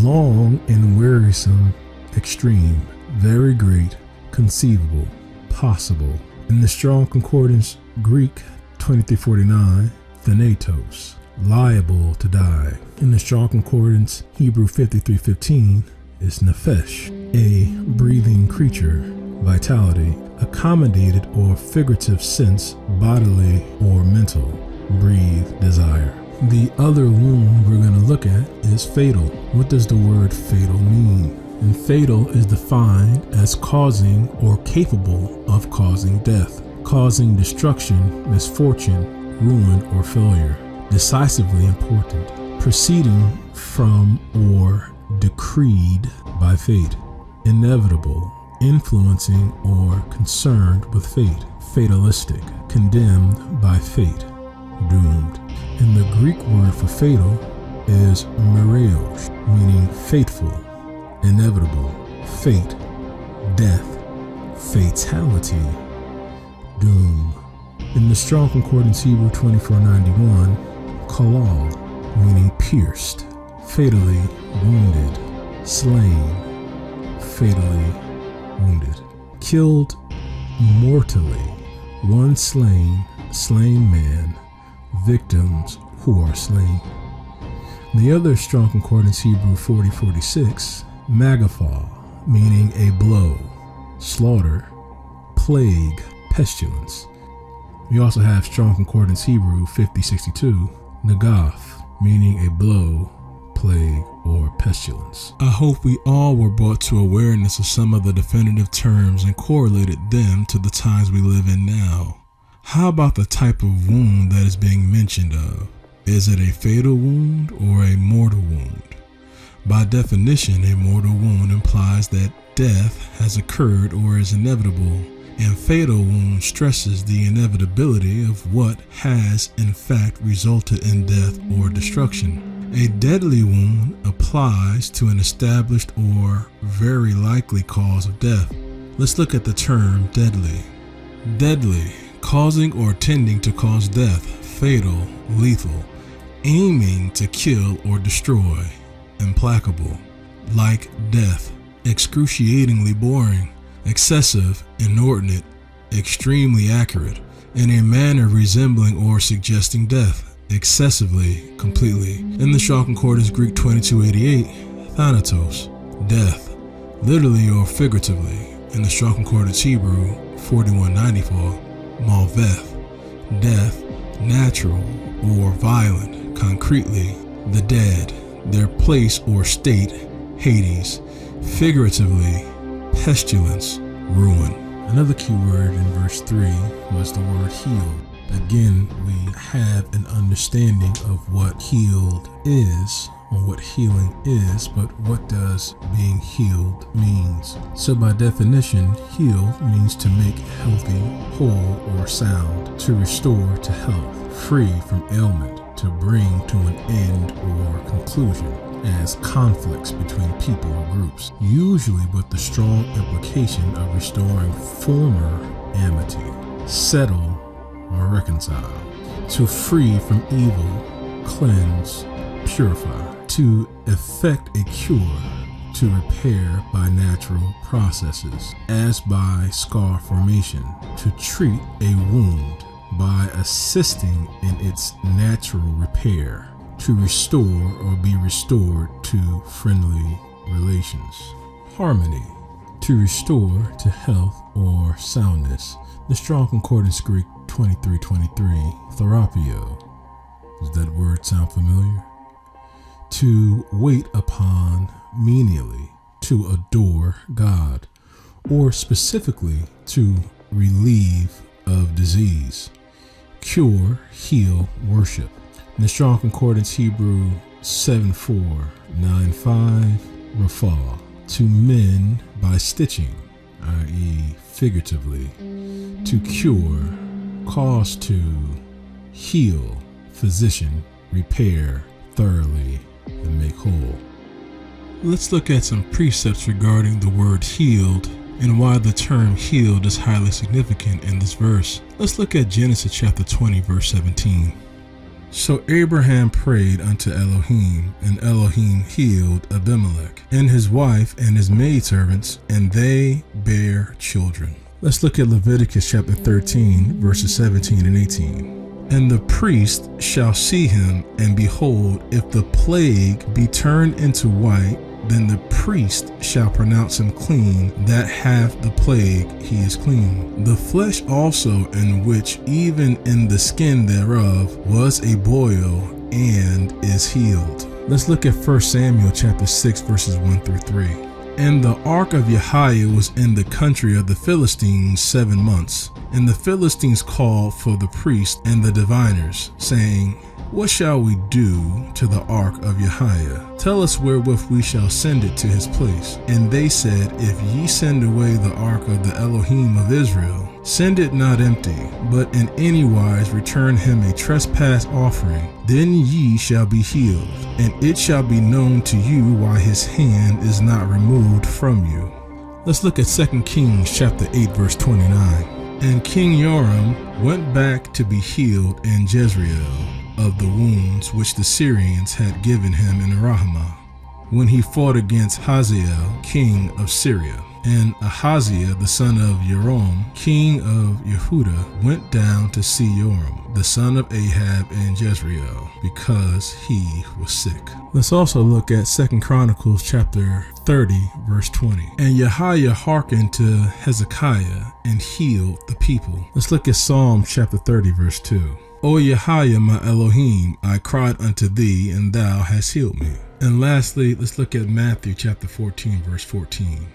long and wearisome, extreme, very great, conceivable, possible. In the Strong Concordance Greek 2349, thanatos, liable to die. In the Strong Concordance Hebrew 5315 is nephesh, a breathing creature, vitality, accommodated or figurative sense, bodily or mental, breathe, desire. The other wound we're going to look at is fatal. What does the word fatal mean? And fatal is defined as causing or capable of causing death, causing destruction, misfortune, ruin, or failure. Decisively important, proceeding from or decreed by fate. Inevitable, influencing or concerned with fate. Fatalistic, condemned by fate, doomed. And the Greek word for fatal is mereos, meaning fateful, inevitable, fate, death, fatality, doom. In the Strong Concordance Hebrew 2491, kalal, meaning pierced, fatally wounded, slain, fatally wounded, killed mortally, one slain, slain man, victims who are slain. The other Strong Concordance Hebrew 4046, magaphal, meaning a blow, slaughter, plague, pestilence. We also have Strong Concordance Hebrew 5062, nagath, meaning a blow, plague, or pestilence. I hope we all were brought to awareness of some of the definitive terms and correlated them to the times we live in now. How about the type of wound that is being mentioned of? Is it a fatal wound or a mortal wound? By definition, a mortal wound implies that death has occurred or is inevitable, and fatal wound stresses the inevitability of what has in fact resulted in death or destruction. A deadly wound applies to an established or very likely cause of death. Let's look at the term deadly. Deadly, causing or tending to cause death, fatal, lethal, aiming to kill or destroy, implacable, like death, excruciatingly boring, excessive, inordinate, extremely accurate, in a manner resembling or suggesting death, excessively, completely. In the Strong Concordance Greek 2288, thanatos, death, literally or figuratively. In the Strong Concordance Hebrew 4194, malveth, death, natural or violent, concretely, the dead, their place or state, Hades, figuratively, pestilence, ruin. Another key word in verse 3 was the word healed. Again, we have an understanding of what healed is, or what healing is, but what does being healed means? So by definition, heal means to make healthy, whole, or sound, to restore to health, free from ailment, to bring to an end or conclusion, as conflicts between people or groups, usually with the strong implication of restoring former amity, settle, or reconcile, to free from evil, cleanse, purify, to effect a cure, to repair by natural processes, as by scar formation, to treat a wound by assisting in its natural repair, to restore or be restored to friendly relations. Harmony, to restore to health or soundness. The Strong Concordance Greek 2323, therapio. Does that word sound familiar? To wait upon menially, to adore God, or specifically to relieve of disease, cure, heal, worship. In the Strong Concordance Hebrew 7495, rafah, to mend by stitching, i.e. figuratively, to cure, cause to, heal, physician, repair, thoroughly, and make whole. Let's look at some precepts regarding the word healed and why the term healed is highly significant in this verse. Let's look at Genesis chapter 20, verse 17. So Abraham prayed unto Elohim, and Elohim healed Abimelech, and his wife, and his maidservants, and they bare children. Let's look at Leviticus chapter 13, verses 17 and 18. And the priest shall see him, and behold, if the plague be turned into white, then the priest shall pronounce him clean. That hath the plague, he is clean. The flesh also, in which even in the skin thereof was a boil, and is healed. Let's look at 1 Samuel chapter 6, verses 1 through 3. And the ark of Yahweh was in the country of the Philistines 7 months. And the Philistines called for the priests and the diviners, saying, What shall we do to the ark of Yahweh? Tell us wherewith we shall send it to his place. And they said, If ye send away the ark of the Elohim of Israel, send it not empty, but in any wise return him a trespass offering. Then ye shall be healed, and it shall be known to you why his hand is not removed from you. Let's look at 2 Kings chapter 8, verse 29. And King Joram went back to be healed in Jezreel of the wounds which the Syrians had given him in Ramah, when he fought against Hazael, king of Syria. And Ahaziah, the son of Joram, king of Yehuda, went down to see Joram, the son of Ahab in Jezreel, because he was sick. Let's also look at 2 Chronicles chapter 30, verse 20. And Yehiah hearkened to Hezekiah and healed the people. Let's look at Psalm chapter 30, verse 2. O Yehiah, my Elohim, I cried unto thee, and thou hast healed me. And lastly, let's look at Matthew chapter 14, verse 14.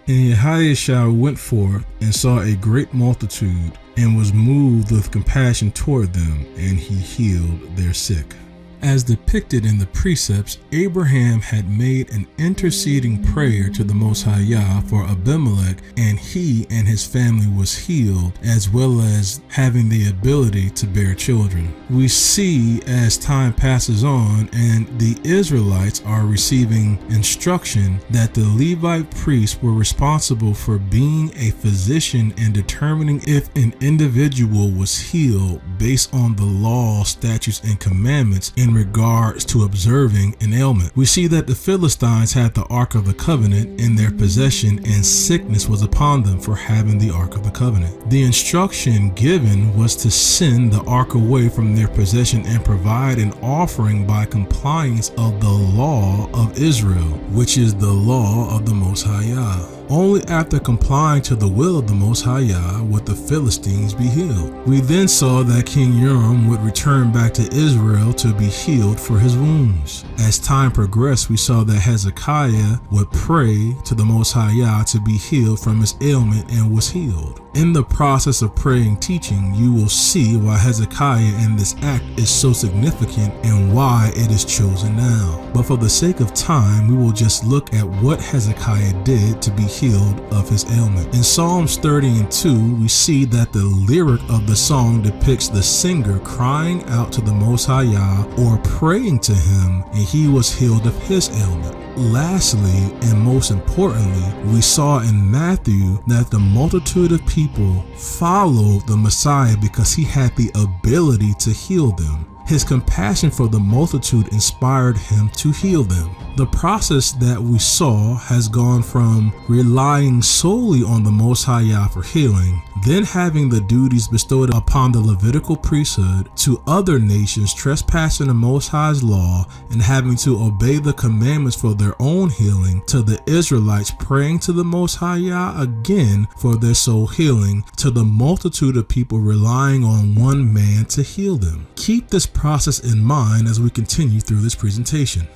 And Yehoiashua went forth and saw a great multitude, and was moved with compassion toward them, and he healed their sick. As depicted in the precepts, Abraham had made an interceding prayer to the Most High Yah for Abimelech, and he and his family was healed, as well as having the ability to bear children. We see as time passes on and the Israelites are receiving instruction that the Levite priests were responsible for being a physician and determining if an individual was healed based on the law, statutes, and commandments in regards to observing an ailment. We see that the Philistines had the Ark of the Covenant in their possession, and sickness was upon them for having the Ark of the Covenant. The instruction given was to send the Ark away from their possession and provide an offering by compliance of the law of Israel, which is the law of the Most High Yah. Only after complying to the will of the Most High Yah would the Philistines be healed. We then saw that King Joram would return back to Israel to be healed for his wounds. As time progressed, we saw that Hezekiah would pray to the Most High Yah to be healed from his ailment and was healed. In the process of praying teaching, you will see why Hezekiah and this act is so significant and why it is chosen now. But for the sake of time, we will just look at what Hezekiah did to be healed of his ailment. In Psalms 30 and 2, we see that the lyric of the song depicts the singer crying out to the Most High Yah or praying to him, and he was healed of his ailment. Lastly, and most importantly, we saw in Matthew that the multitude of people followed the Messiah because he had the ability to heal them. His compassion for the multitude inspired him to heal them. The process that we saw has gone from relying solely on the Most High Yah for healing, then having the duties bestowed upon the Levitical priesthood, to other nations trespassing the Most High's law and having to obey the commandments for their own healing, to the Israelites praying to the Most High Yah again for their soul healing, to the multitude of people relying on one man to heal them. Keep this process in mind as we continue through this presentation.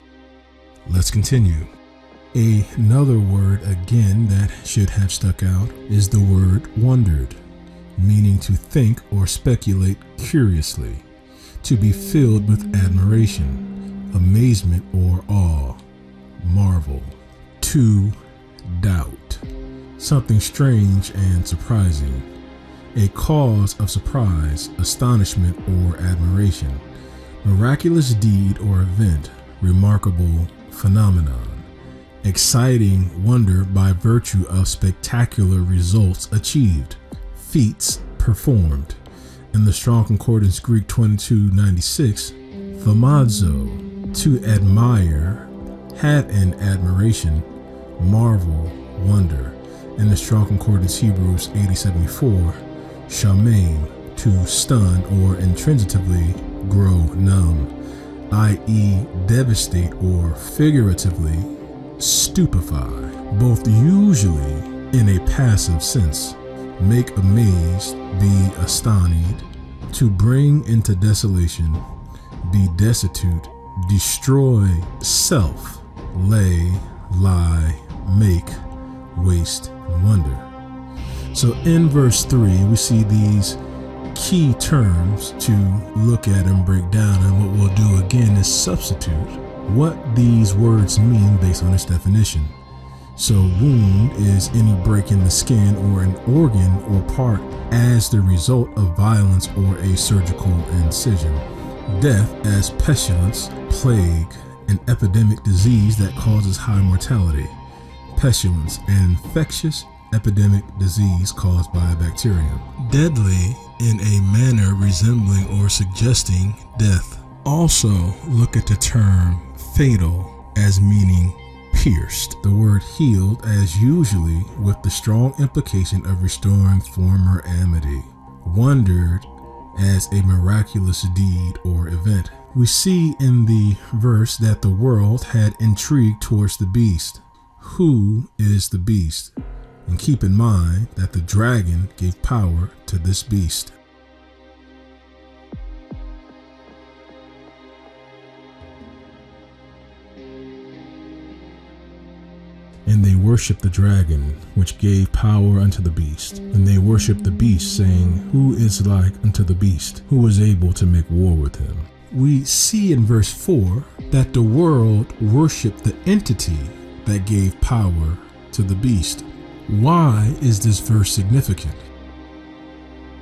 Let's continue. Another word again that should have stuck out is the word wondered, meaning to think or speculate curiously, to be filled with admiration, amazement or awe, marvel, to doubt, something strange and surprising, a cause of surprise, astonishment or admiration, miraculous deed or event, remarkable phenomenon, exciting wonder by virtue of spectacular results achieved, feats performed. In the Strong Concordance Greek 2296, thaumazo, to admire, have an admiration, marvel, wonder. In the Strong Concordance Hebrews 8074, shamaim, to stun or intransitively grow numb, i.e. devastate or figuratively stupefy, both usually in a passive sense, make amazed, be astonished, to bring into desolation, be destitute, destroy self, lay, lie, make, waste, and wonder. So in verse 3, we see these key terms to look at and break down, and what we'll do again is substitute what these words mean based on its definition. So wound is any break in the skin or an organ or part as the result of violence or a surgical incision. Death as pestilence, plague, an epidemic disease that causes high mortality. Pestilence, an infectious epidemic disease caused by a bacterium. Deadly in a manner resembling or suggesting death. also look at the term fatal as meaning pierced. The word healed as usually with the strong implication of restoring former amity. Wondered as a miraculous deed or event. We see in the verse that the world had intrigue towards the beast. Who is the beast? And keep in mind that the dragon gave power to this beast. And they worshiped the dragon, which gave power unto the beast. And they worshiped the beast, saying, Who is like unto the beast? Who is able to make war with him? We see in verse 4 that the world worshiped the entity that gave power to the beast. Why is this verse significant?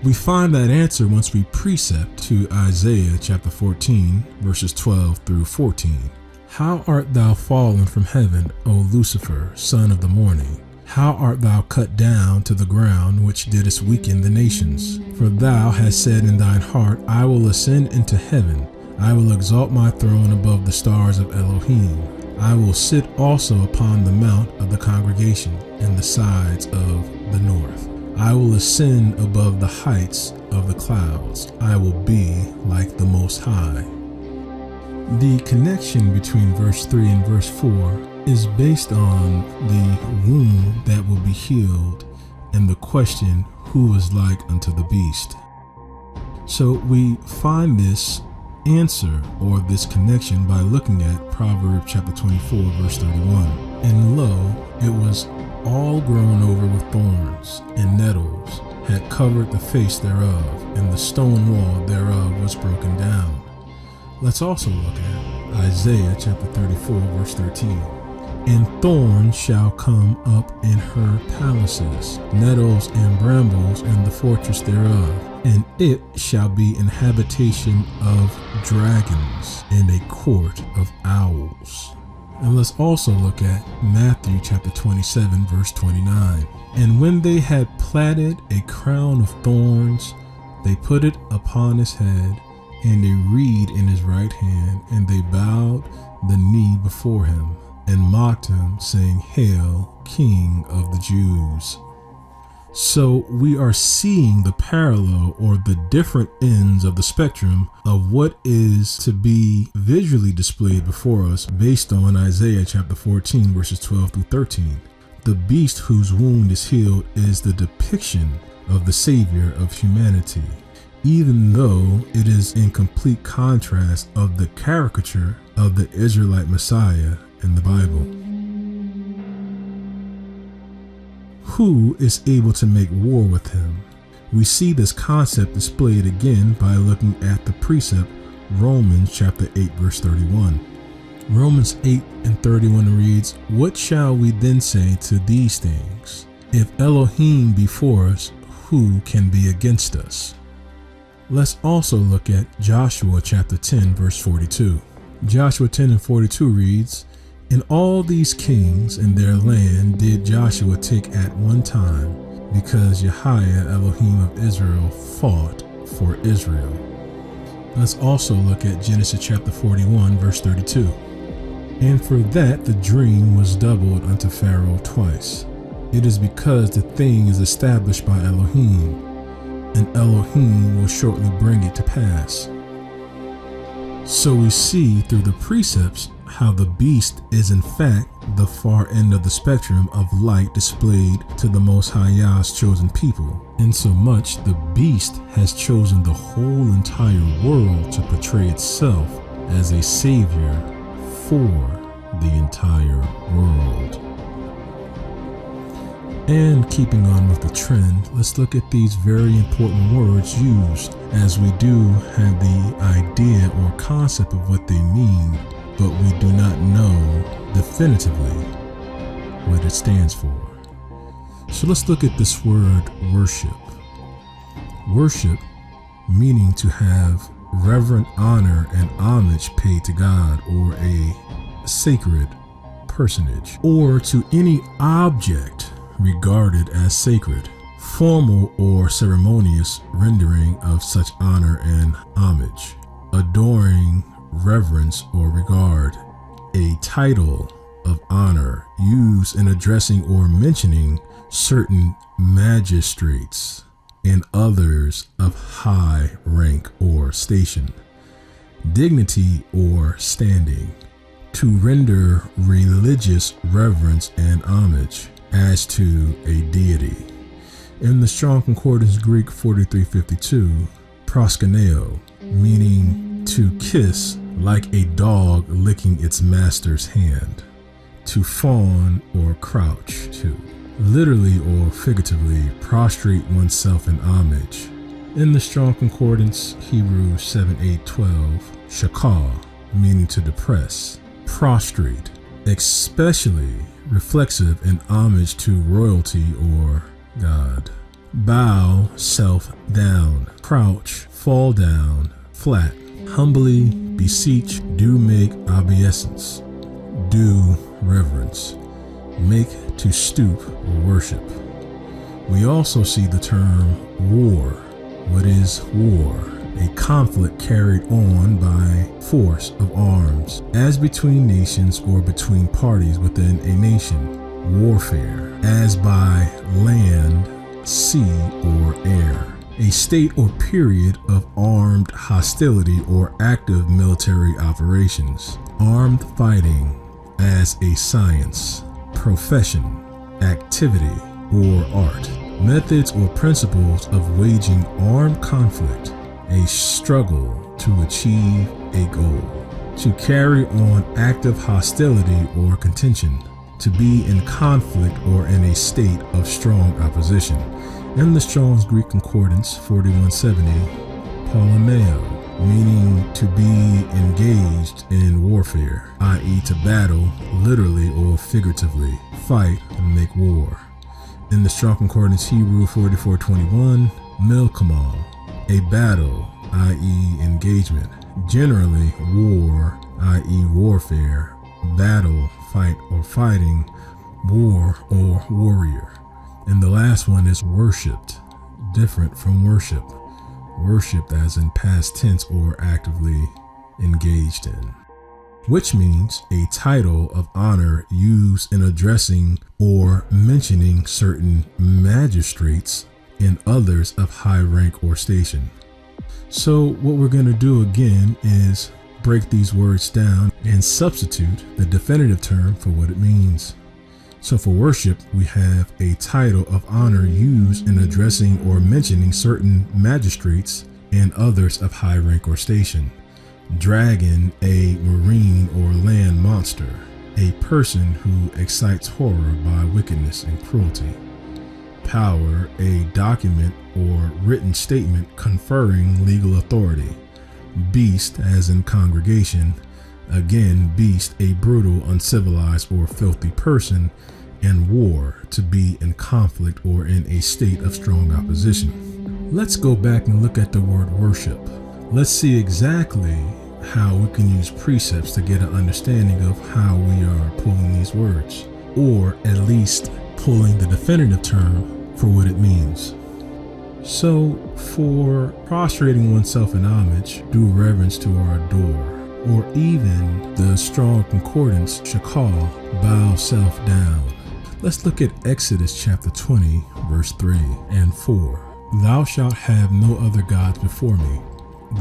We find that answer once we precept to Isaiah chapter 14, verses 12 through 14. How art thou fallen from heaven, O Lucifer, son of the morning? How art thou cut down to the ground, which didst weaken the nations? For thou hast said in thine heart, I will ascend into heaven. I will exalt my throne above the stars of Elohim. I will sit also upon the mount of the congregation in the sides of the north. I will ascend above the heights of the clouds. I will be like the Most High. The connection between verse 3 and verse 4 is based on the wound that will be healed and the question, who is like unto the beast? So we find this answer or this connection by looking at Proverbs chapter 24, verse 31. And lo, it was all grown over with thorns, and nettles had covered the face thereof, and the stone wall thereof was broken down. Let's also look at Isaiah chapter 34, verse 13. And thorns shall come up in her palaces, nettles and brambles in the fortress thereof, and it shall be an habitation of dragons and a court of owls. And let's also look at Matthew chapter 27, verse 29. And when they had platted a crown of thorns, they put it upon his head, and a reed in his right hand, and they bowed the knee before him, and mocked him, saying, Hail, King of the Jews. So we are seeing the parallel or the different ends of the spectrum of what is to be visually displayed before us based on Isaiah chapter 14, verses 12 through 13. The beast whose wound is healed is the depiction of the Savior of humanity, even though it is in complete contrast of the caricature of the Israelite Messiah in the Bible. Who is able to make war with him? We see this concept displayed again by looking at the precept Romans chapter 8, verse 31. Romans 8 and 31 reads, What shall we then say to these things? If Elohim be for us, who can be against us? Let's also look at Joshua chapter 10, verse 42. Joshua 10 and 42 reads, And all these kings in their land did Joshua take at one time, because Yahweh Elohim of Israel fought for Israel. Let's also look at Genesis chapter 41, verse 32. And for that the dream was doubled unto Pharaoh twice. It is because the thing is established by Elohim, and Elohim will shortly bring it to pass. So we see through the precepts how the beast is in fact the far end of the spectrum of light displayed to the Most High Yah's chosen people. Insomuch the beast has chosen the whole entire world to portray itself as a savior for the entire world. And keeping on with the trend, let's look at these very important words used, as we do have the idea or concept of what they mean, but we do not know definitively what it stands for. So let's look at this word worship. Worship meaning to have reverent honor and homage paid to God or a sacred personage, or to any object regarded as sacred, formal or ceremonious rendering of such honor and homage, adoring, reverence or regard. A title of honor used in addressing or mentioning certain magistrates and others of high rank or station, dignity or standing, to render religious reverence and homage as to a deity. In the Strong Concordance Greek 4352, proskuneo, meaning to kiss like a dog licking its master's hand, to fawn or crouch to, literally or figuratively prostrate oneself in homage. In the Strong Concordance Hebrews 7:8-12, shakah, meaning to depress, prostrate, especially reflexive in homage to royalty or God. Bow self down, crouch, fall down, flat, humbly beseech, do make obeisance, do reverence, make to stoop or worship. We also see the term war. What is war? A conflict carried on by force of arms, as between nations or between parties within a nation. Warfare, as by land, sea, or air. A state or period of armed hostility or active military operations. Armed fighting as a science, profession, activity, or art. Methods or principles of waging armed conflict. A struggle to achieve a goal. To carry on active hostility or contention. To be in conflict or in a state of strong opposition. In the Strong's Greek Concordance 4170, polymeo, meaning to be engaged in warfare, i.e. to battle, literally or figuratively, fight and make war. In the Strong Concordance Hebrew 4421, milkamal, a battle, i.e. engagement, generally war, i.e. warfare, battle, fight or fighting, war or warrior. And the last one is worshipped, different from worship. Worshipped as in past tense or actively engaged in. Which means a title of honor used in addressing or mentioning certain magistrates and others of high rank or station. So what we're going to do again is break these words down and substitute the definitive term for what it means. So for worship, we have a title of honor used in addressing or mentioning certain magistrates and others of high rank or station. Dragon, a marine or land monster, a person who excites horror by wickedness and cruelty. Power, a document or written statement conferring legal authority. Beast, as in congregation, again, beast, a brutal, uncivilized, or filthy person. And war, to be in conflict or in a state of strong opposition. Let's go back and look at the word worship. Let's see exactly how we can use precepts to get an understanding of how we are pulling these words, or at least pulling the definitive term for what it means. So for prostrating oneself in homage, do reverence to or adore, or even the Strong Concordance, shakal, bow self down. Let's look at Exodus chapter 20, verse 3 and 4. Thou shalt have no other gods before me.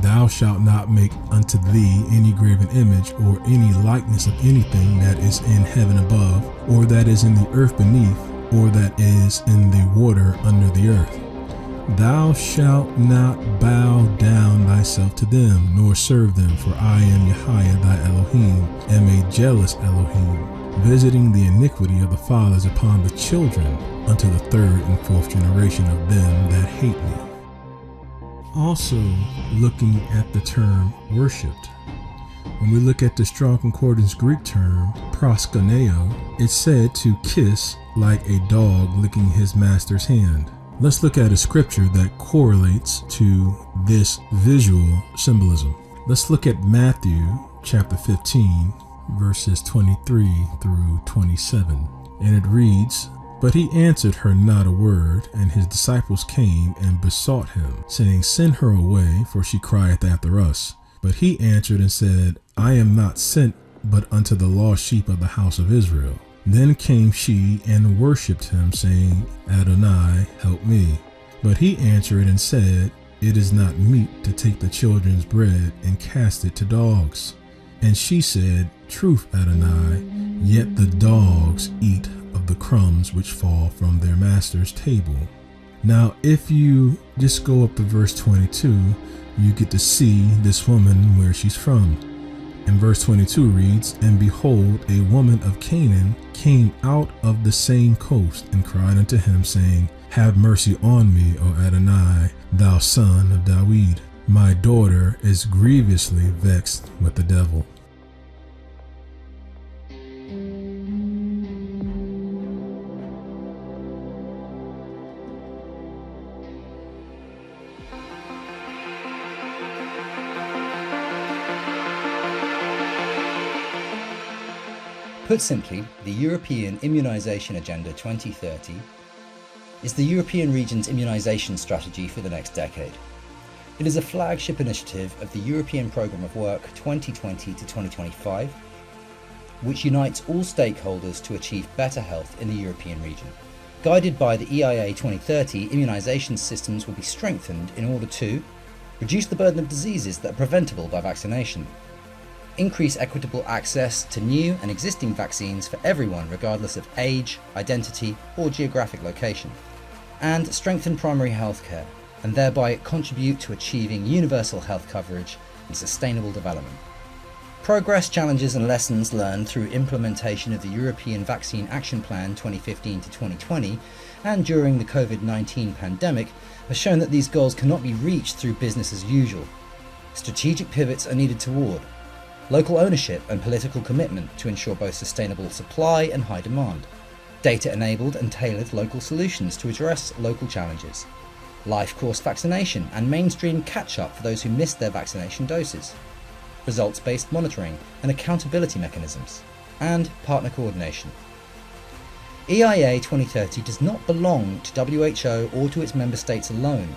Thou shalt not make unto thee any graven image or any likeness of anything that is in heaven above, or that is in the earth beneath, or that is in the water under the earth. Thou shalt not bow down thyself to them, nor serve them, for I am Yahweh thy Elohim, am a jealous Elohim, visiting the iniquity of the fathers upon the children unto the third and fourth generation of them that hate me. Also, looking at the term worshipped, when we look at the Strong Concordance Greek term proskuneo, it's said to kiss like a dog licking his master's hand. Let's look at a scripture that correlates to this visual symbolism. Let's look at Matthew chapter 15, verses 23 through 27. And it reads, But he answered her not a word, and his disciples came and besought him, saying, Send her away, for she crieth after us. But he answered and said, I am not sent but unto the lost sheep of the house of Israel. Then came she and worshipped him, saying, Adonai, help me. But he answered and said, It is not meet to take the children's bread and cast it to dogs. And she said, Truth, Adonai, yet the dogs eat of the crumbs which fall from their master's table. Now, if you just go up to verse 22, you get to see this woman where she's from. And verse 22 reads, And behold, a woman of Canaan came out of the same coast and cried unto him, saying, Have mercy on me, O Adonai, thou son of David. My daughter is grievously vexed with the devil. Put simply, the European Immunisation Agenda 2030 is the European region's immunisation strategy for the next decade. It is a flagship initiative of the European Programme of Work 2020 to 2025, which unites all stakeholders to achieve better health in the European region. Guided by the EIA 2030, immunisation systems will be strengthened in order to reduce the burden of diseases that are preventable by vaccination, increase equitable access to new and existing vaccines for everyone regardless of age, identity or geographic location, and strengthen primary healthcare and thereby contribute to achieving universal health coverage and sustainable development. Progress, challenges and lessons learned through implementation of the European Vaccine Action Plan 2015 to 2020 and during the COVID-19 pandemic have shown that these goals cannot be reached through business as usual. Strategic pivots are needed toward local ownership and political commitment to ensure both sustainable supply and high demand, data-enabled and tailored local solutions to address local challenges, life course vaccination and mainstream catch-up for those who missed their vaccination doses, results-based monitoring and accountability mechanisms, and partner coordination. EIA 2030 does not belong to WHO or to its member states alone.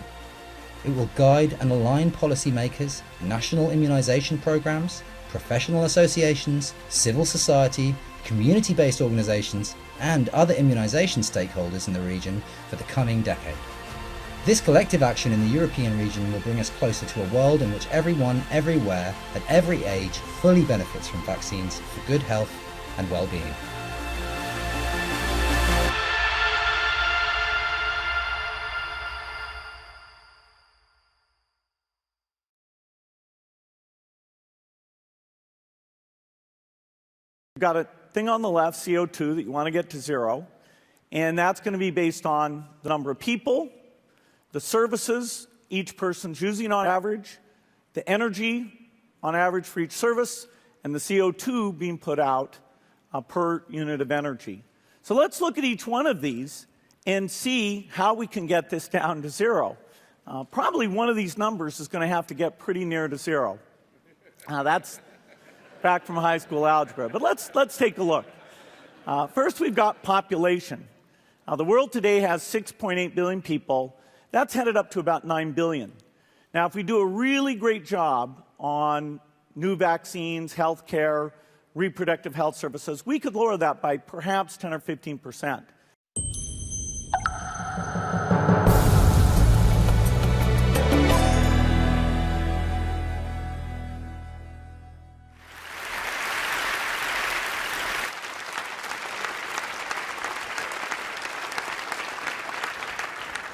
It will guide and align policymakers, national immunisation programmes, professional associations, civil society, community-based organisations, and other immunisation stakeholders in the region for the coming decade. This collective action in the European region will bring us closer to a world in which everyone, everywhere, at every age, fully benefits from vaccines for good health and well-being. You've got a thing on the left, CO2, that you want to get to zero, and that's going to be based on the number of people, the services each person's using on average, the energy on average for each service, and the CO2 being put out per unit of energy. So let's look at each one of these and see how we can get this down to zero. Probably one of these numbers is going to have to get pretty near to zero. That's back from high school algebra. But let's take a look. First, we've got population. The world today has 6.8 billion people. That's headed up to about 9 billion. Now, if we do a really great job on new vaccines, healthcare, reproductive health services, we could lower that by perhaps 10 or 15%.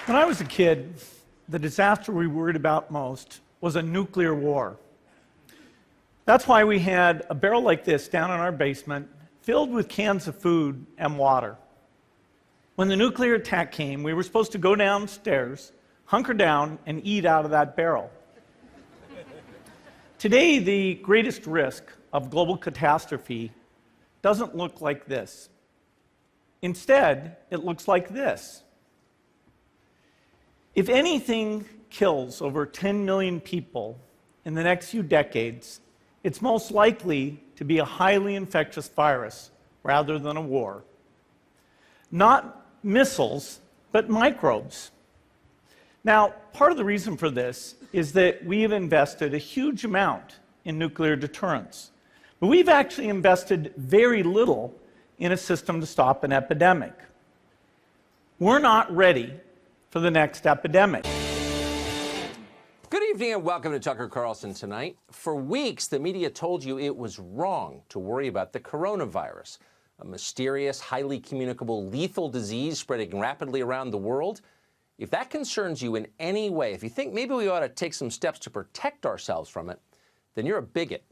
When I was a kid, the disaster we worried about most was a nuclear war. That's why we had a barrel like this down in our basement, filled with cans of food and water. When the nuclear attack came, we were supposed to go downstairs, hunker down, and eat out of that barrel. Today, the greatest risk of global catastrophe doesn't look like this. Instead, it looks like this. If anything kills over 10 million people in the next few decades, it's most likely to be a highly infectious virus rather than a war. Not missiles, but microbes. Now, part of the reason for this is that we have invested a huge amount in nuclear deterrence. But we've actually invested very little in a system to stop an epidemic. We're not ready for the next epidemic. Good evening and welcome to Tucker Carlson Tonight. For weeks, the media told you it was wrong to worry about the coronavirus, a mysterious, highly communicable, lethal disease spreading rapidly around the world. If that concerns you in any way, if you think maybe we ought to take some steps to protect ourselves from it, then you're a bigot.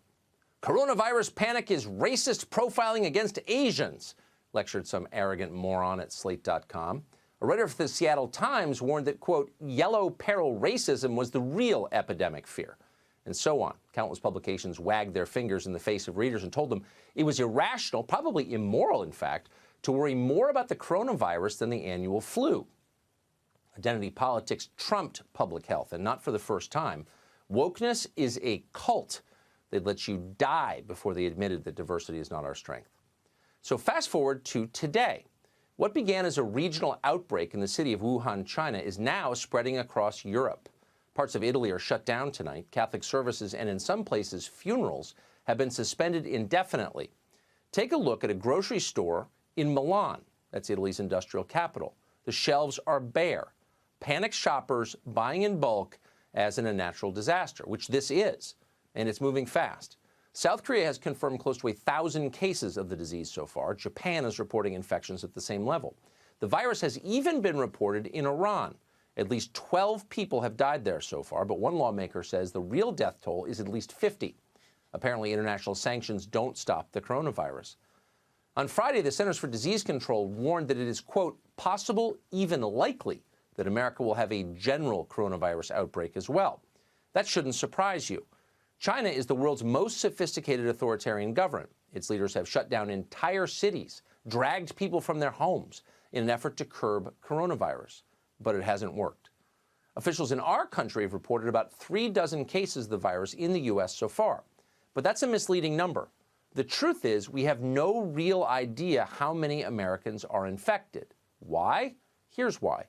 Coronavirus panic is racist profiling against Asians, lectured some arrogant moron at Slate.com. A writer for the Seattle Times warned that, quote, yellow peril racism was the real epidemic fear, and so on. Countless publications wagged their fingers in the face of readers and told them it was irrational, probably immoral, in fact, to worry more about the coronavirus than the annual flu. Identity politics trumped public health, and not for the first time. Wokeness is a cult. They'd let you die before they admitted that diversity is not our strength. So fast forward to today. What began as a regional outbreak in the city of Wuhan, China, is now spreading across Europe. Parts of Italy are shut down tonight. Catholic services and, in some places, funerals have been suspended indefinitely. Take a look at a grocery store in Milan. That's Italy's industrial capital. The shelves are bare. Panicked shoppers buying in bulk as in a natural disaster, which this is, and it's moving fast. South Korea has confirmed close to 1,000 cases of the disease so far. Japan is reporting infections at the same level. The virus has even been reported in Iran. At least 12 people have died there so far, but one lawmaker says the real death toll is at least 50. Apparently, international sanctions don't stop the coronavirus. On Friday, the Centers for Disease Control warned that it is, quote, possible, even likely, that America will have a general coronavirus outbreak as well. That shouldn't surprise you. China is the world's most sophisticated authoritarian government. Its leaders have shut down entire cities, dragged people from their homes in an effort to curb coronavirus. But it hasn't worked. Officials in our country have reported about 36 cases of the virus in the U.S. so far. But that's a misleading number. The truth is we have no real idea how many Americans are infected. Why? Here's why.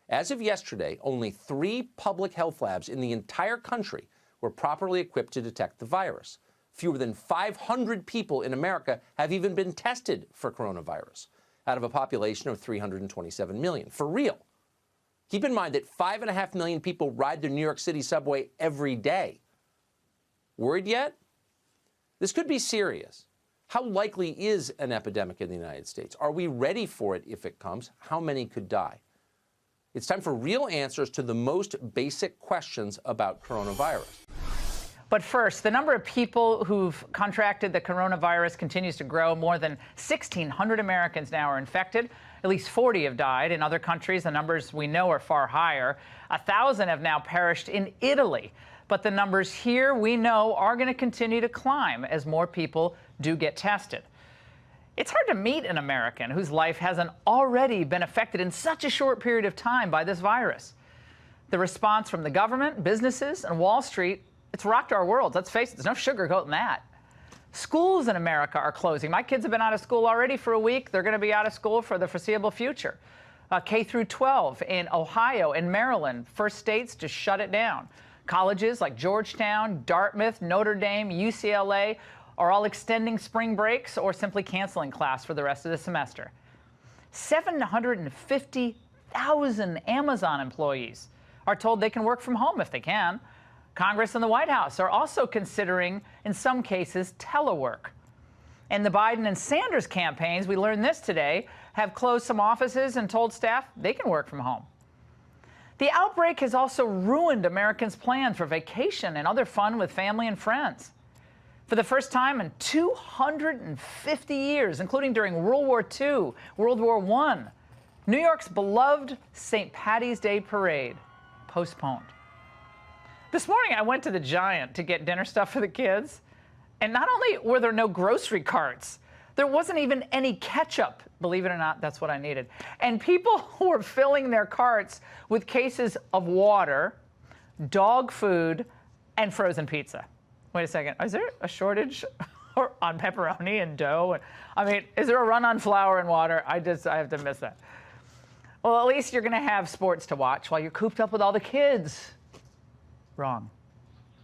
As of yesterday, only 3 public health labs in the entire country were properly equipped to detect the virus. Fewer than 500 people in America have even been tested for coronavirus, out of a population of 327 million. For real. Keep in mind that 5.5 million people ride the New York City subway every day. Worried yet? This could be serious. How likely is an epidemic in the United States? Are we ready for it if it comes? How many could die? It's time for real answers to the most basic questions about coronavirus. But first, the number of people who've contracted the coronavirus continues to grow. More than 1,600 Americans now are infected. At least 40 have died. In other countries, the numbers we know are far higher. 1,000 have now perished in Italy. But the numbers here we know are going to continue to climb as more people do get tested. It's hard to meet an American whose life hasn't already been affected in such a short period of time by this virus. The response from the government, businesses, and Wall Street, it's rocked our world. Let's face it, there's no sugarcoating that. Schools in America are closing. My kids have been out of school already for a week. They're going to be out of school for the foreseeable future. K through 12 in Ohio and Maryland, first states to shut it down. Colleges like Georgetown, Dartmouth, Notre Dame, UCLA are all extending spring breaks or simply canceling class for the rest of the semester. 750,000 Amazon employees are told they can work from home if they can. Congress and the White House are also considering, in some cases, telework. And the Biden and Sanders campaigns, we learned this today, have closed some offices and told staff they can work from home. The outbreak has also ruined Americans' plans for vacation and other fun with family and friends. For the first time in 250 years, including during World War II, World War I, New York's beloved St. Patty's Day parade postponed. This morning, I went to the Giant to get dinner stuff for the kids, and not only were there no grocery carts, there wasn't even any ketchup. Believe it or not, that's what I needed. And people were filling their carts with cases of water, dog food, and frozen pizza. Wait a second, is there a shortage on pepperoni and dough? I mean, is there a run on flour and water? I have to miss that. Well, at least you're gonna have sports to watch while you're cooped up with all the kids. Wrong.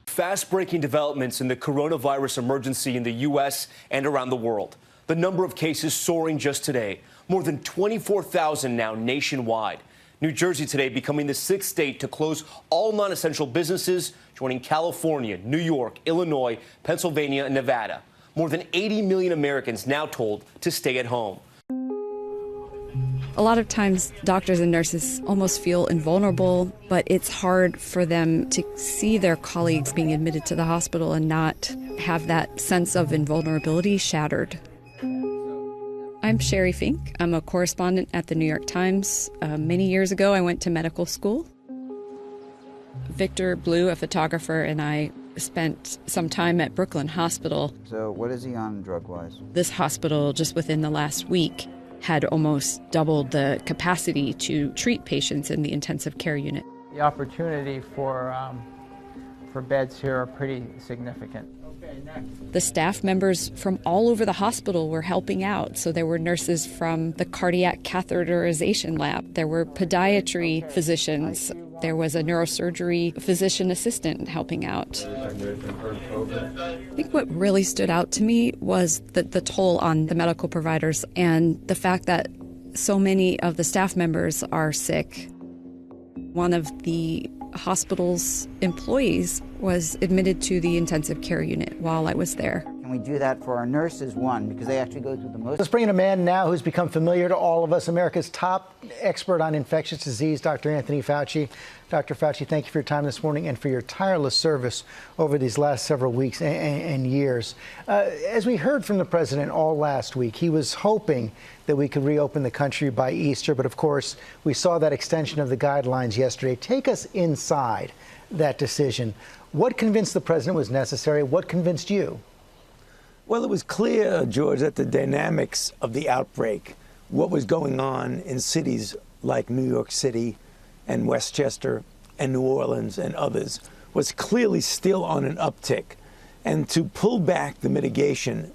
Fast-breaking developments in the coronavirus emergency in the U.S. and around the world. The number of cases soaring just today, more than 24,000 now nationwide. New Jersey today becoming the 6th state to close all non-essential businesses, joining California, New York, Illinois, Pennsylvania, and Nevada. More than 80 million Americans now told to stay at home. A lot of times doctors and nurses almost feel invulnerable, but it's hard for them to see their colleagues being admitted to the hospital and not have that sense of invulnerability shattered. I'm Sherry Fink. I'm a correspondent at the New York Times. Many years ago, I went to medical school. Victor Blue, a photographer, and I spent some time at Brooklyn Hospital. So what is he on drug-wise? This hospital, just within the last week, had almost doubled the capacity to treat patients in the intensive care unit. The opportunity for beds here are pretty significant. The staff members from all over the hospital were helping out. So there were nurses from the cardiac catheterization lab. There were podiatry physicians. There was a neurosurgery physician assistant helping out. I think what really stood out to me was the toll on the medical providers and the fact that so many of the staff members are sick. One of the hospital's employees was admitted to the intensive care unit while I was there. Can we do that for our nurses, one, because they actually go through the most? Let's bring in a man now who's become familiar to all of us, America's top expert on infectious disease, Dr. Anthony Fauci. Dr. Fauci, thank you for your time this morning and for your tireless service over these last several weeks and years. As we heard from the president all last week, he was hoping that we could reopen the country by Easter, but of course, we saw that extension of the guidelines yesterday. Take us inside that decision. What convinced the president was necessary? What convinced you? Well, it was clear, George, that the dynamics of the outbreak, what was going on in cities like New York City and Westchester and New Orleans and others, was clearly still on an uptick. And to pull back the mitigation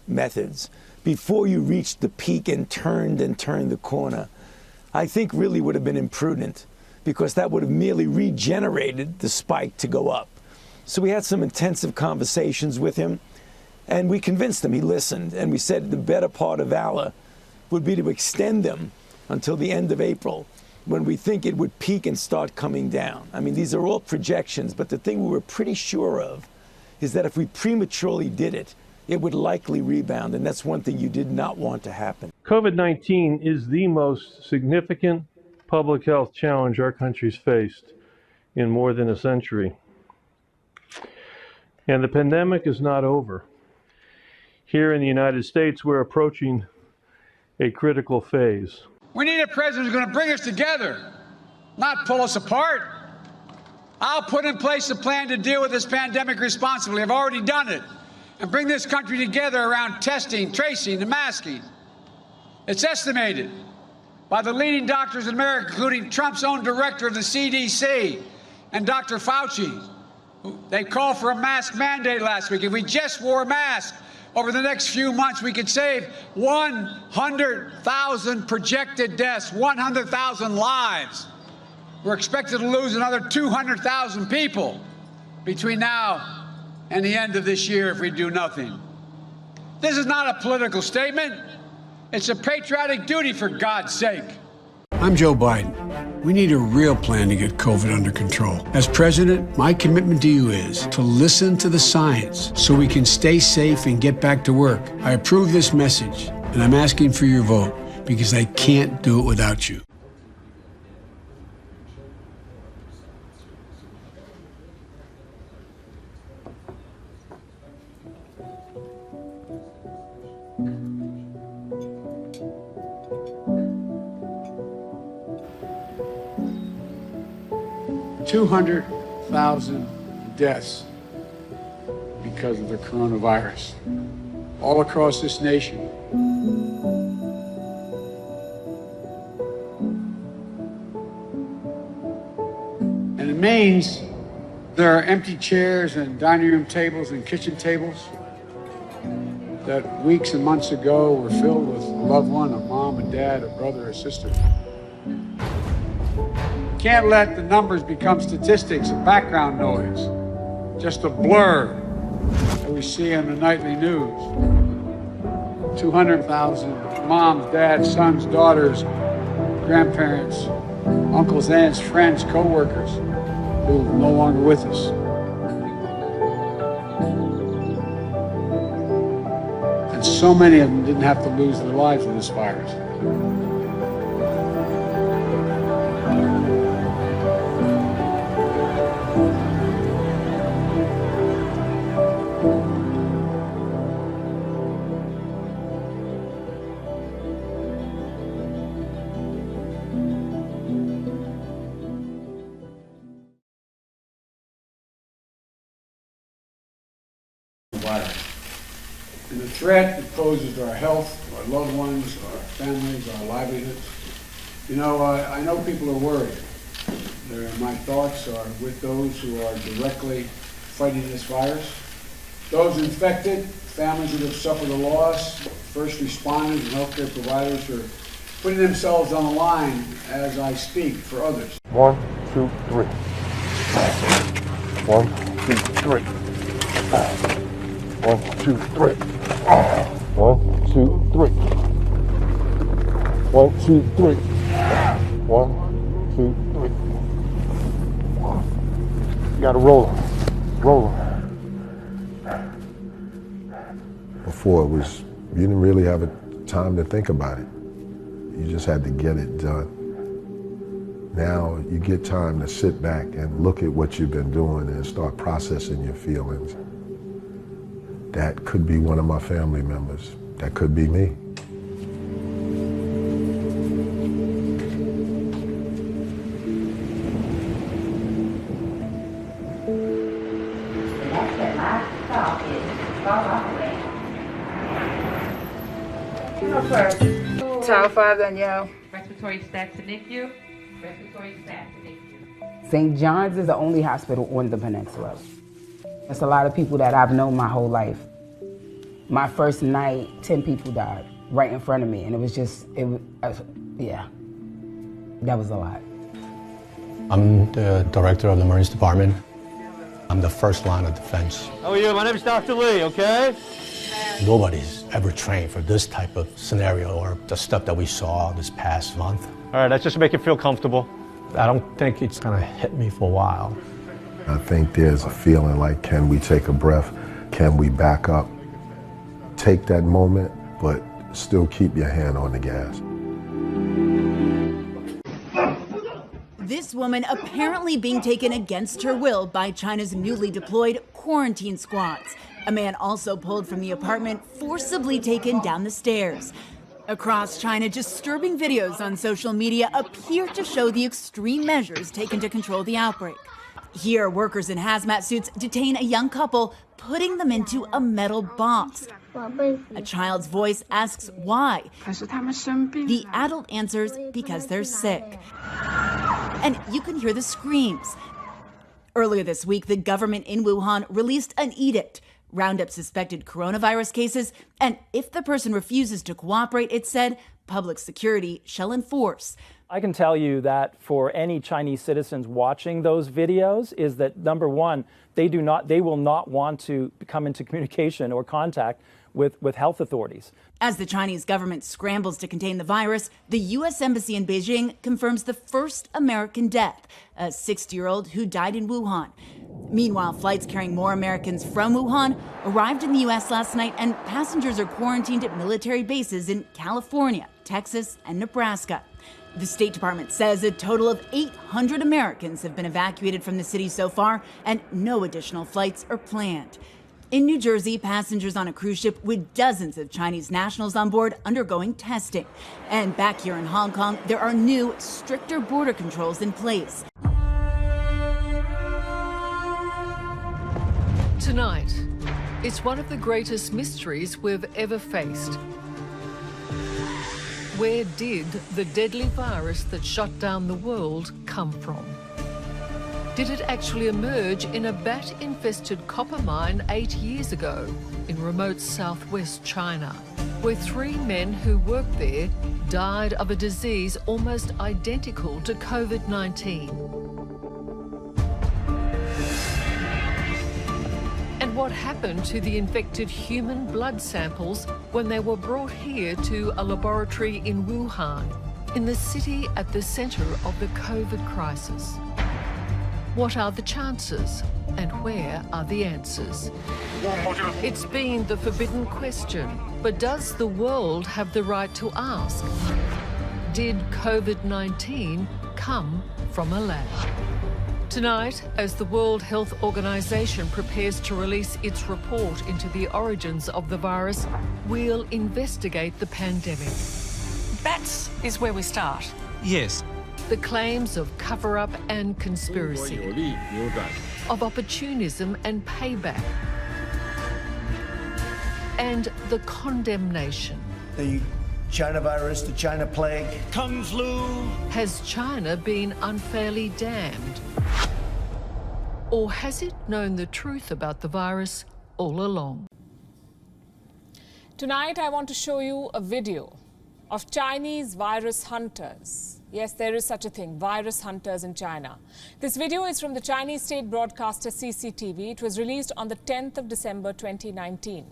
methods before you reached the peak and turned the corner, I think really would have been imprudent, because that would have merely regenerated the spike to go up. So we had some intensive conversations with him, and we convinced him. He listened, and we said the better part of valor would be to extend them until the end of April, when we think it would peak and start coming down. I mean, these are all projections, but the thing we were pretty sure of is that if we prematurely did it, it would likely rebound, and that's one thing you did not want to happen. COVID-19 is the most significant public health challenge our country's faced in more than a century. And the pandemic is not over. Here in the United States, we're approaching a critical phase. We need a president who's going to bring us together, not pull us apart. I'll put in place a plan to deal with this pandemic responsibly. I've already done it. And bring this country together around testing, tracing, and masking. It's estimated by the leading doctors in America, including Trump's own director of the CDC and Dr. Fauci. They called for a mask mandate last week. If we just wore a mask over the next few months, we could save 100,000 projected deaths, 100,000 lives. We're expected to lose another 200,000 people between now and the end of this year if we do nothing. This is not a political statement. It's a patriotic duty, for God's sake. I'm Joe Biden. We need a real plan to get COVID under control. As president, my commitment to you is to listen to the science so we can stay safe and get back to work. I approve this message, and I'm asking for your vote because I can't do it without you. $200,000 deaths because of the coronavirus all across this nation. And it means there are empty chairs and dining room tables and kitchen tables that weeks and months ago were filled with a loved one, a mom, a dad, a brother, a sister. Can't let the numbers become statistics and background noise. just a blur that we see on the nightly news. 200,000 moms, dads, sons, daughters, grandparents, uncles, aunts, friends, co-workers who are no longer with us. And so many of them didn't have to lose their lives in this virus. And the threat it poses to our health, our loved ones, our families, our livelihoods. You know, I know people are worried. My thoughts are with those who are directly fighting this virus. Those infected, families that have suffered a loss, first responders and healthcare providers who are putting themselves on the line as I speak for others. 1, 2, 3. 1, 2, 3. 1, 2, 3. 1, 2, 3. 1, 2, 3. 1, 2, 3. You gotta roll them. Roll them. Before it was, you didn't really have time to think about it. You just had to get it done. Now you get time to sit back and look at what you've been doing and start processing your feelings. That could be one of my family members. That could be me. Child 5 Danielle. Respiratory staff to NICU. Respiratory staff to NICU. St. John's is the only hospital on the peninsula. It's a lot of people that I've known my whole life. My first night, 10 people died right in front of me, and it was just, yeah, that was a lot. I'm the director of the Marines Department. I'm the first line of defense. How are you? My name is Dr. Lee, okay? Nobody's ever trained for this type of scenario or the stuff that we saw this past month. All right, that's just to make you feel comfortable. I don't think it's gonna hit me for a while. I think there's a feeling like, can we take a breath? Can we back up? Take that moment, but still keep your hand on the gas. This woman apparently being taken against her will by China's newly deployed quarantine squads. A man also pulled from the apartment, forcibly taken down the stairs. Across China, disturbing videos on social media appear to show the extreme measures taken to control the outbreak. Here, workers in hazmat suits detain a young couple, putting them into a metal box. A child's voice asks why. The adult answers because they're sick. And you can hear the screams. Earlier this week, the government in Wuhan released an edict, round up suspected coronavirus cases, and if the person refuses to cooperate, it said, public security shall enforce. I can tell you that for any Chinese citizens watching those videos is that, number one, they will not want to come into communication or contact with health authorities. As the Chinese government scrambles to contain the virus, the U.S. Embassy in Beijing confirms the first American death, a 60-year-old who died in Wuhan. Meanwhile, flights carrying more Americans from Wuhan arrived in the U.S. last night, and passengers are quarantined at military bases in California, Texas, and Nebraska. The State Department says a total of 800 Americans have been evacuated from the city so far, and no additional flights are planned. In New Jersey, passengers on a cruise ship with dozens of Chinese nationals on board undergoing testing. And back here in Hong Kong, there are new, stricter border controls in place. Tonight, it's one of the greatest mysteries we've ever faced. Where did the deadly virus that shut down the world come from? Did it actually emerge in a bat-infested copper mine 8 years ago in remote southwest China, where 3 men who worked there died of a disease almost identical to COVID-19? And what happened to the infected human blood samples when they were brought here to a laboratory in Wuhan, in the city at the centre of the COVID crisis? What are the chances, and where are the answers? It's been the forbidden question, but does the world have the right to ask? Did COVID-19 come from a lab? Tonight, as the World Health Organization prepares to release its report into the origins of the virus, we'll investigate the pandemic. Bats is where we start. Yes. The claims of cover-up and conspiracy, of opportunism and payback, and the condemnation. The China virus, the China plague, Kung flu. Has China been unfairly damned? Or has it known the truth about the virus all along? Tonight, I want to show you a video of Chinese virus hunters. Yes, there is such a thing, virus hunters in China. This video is from the Chinese state broadcaster CCTV. It was released on the 10th of December 2019.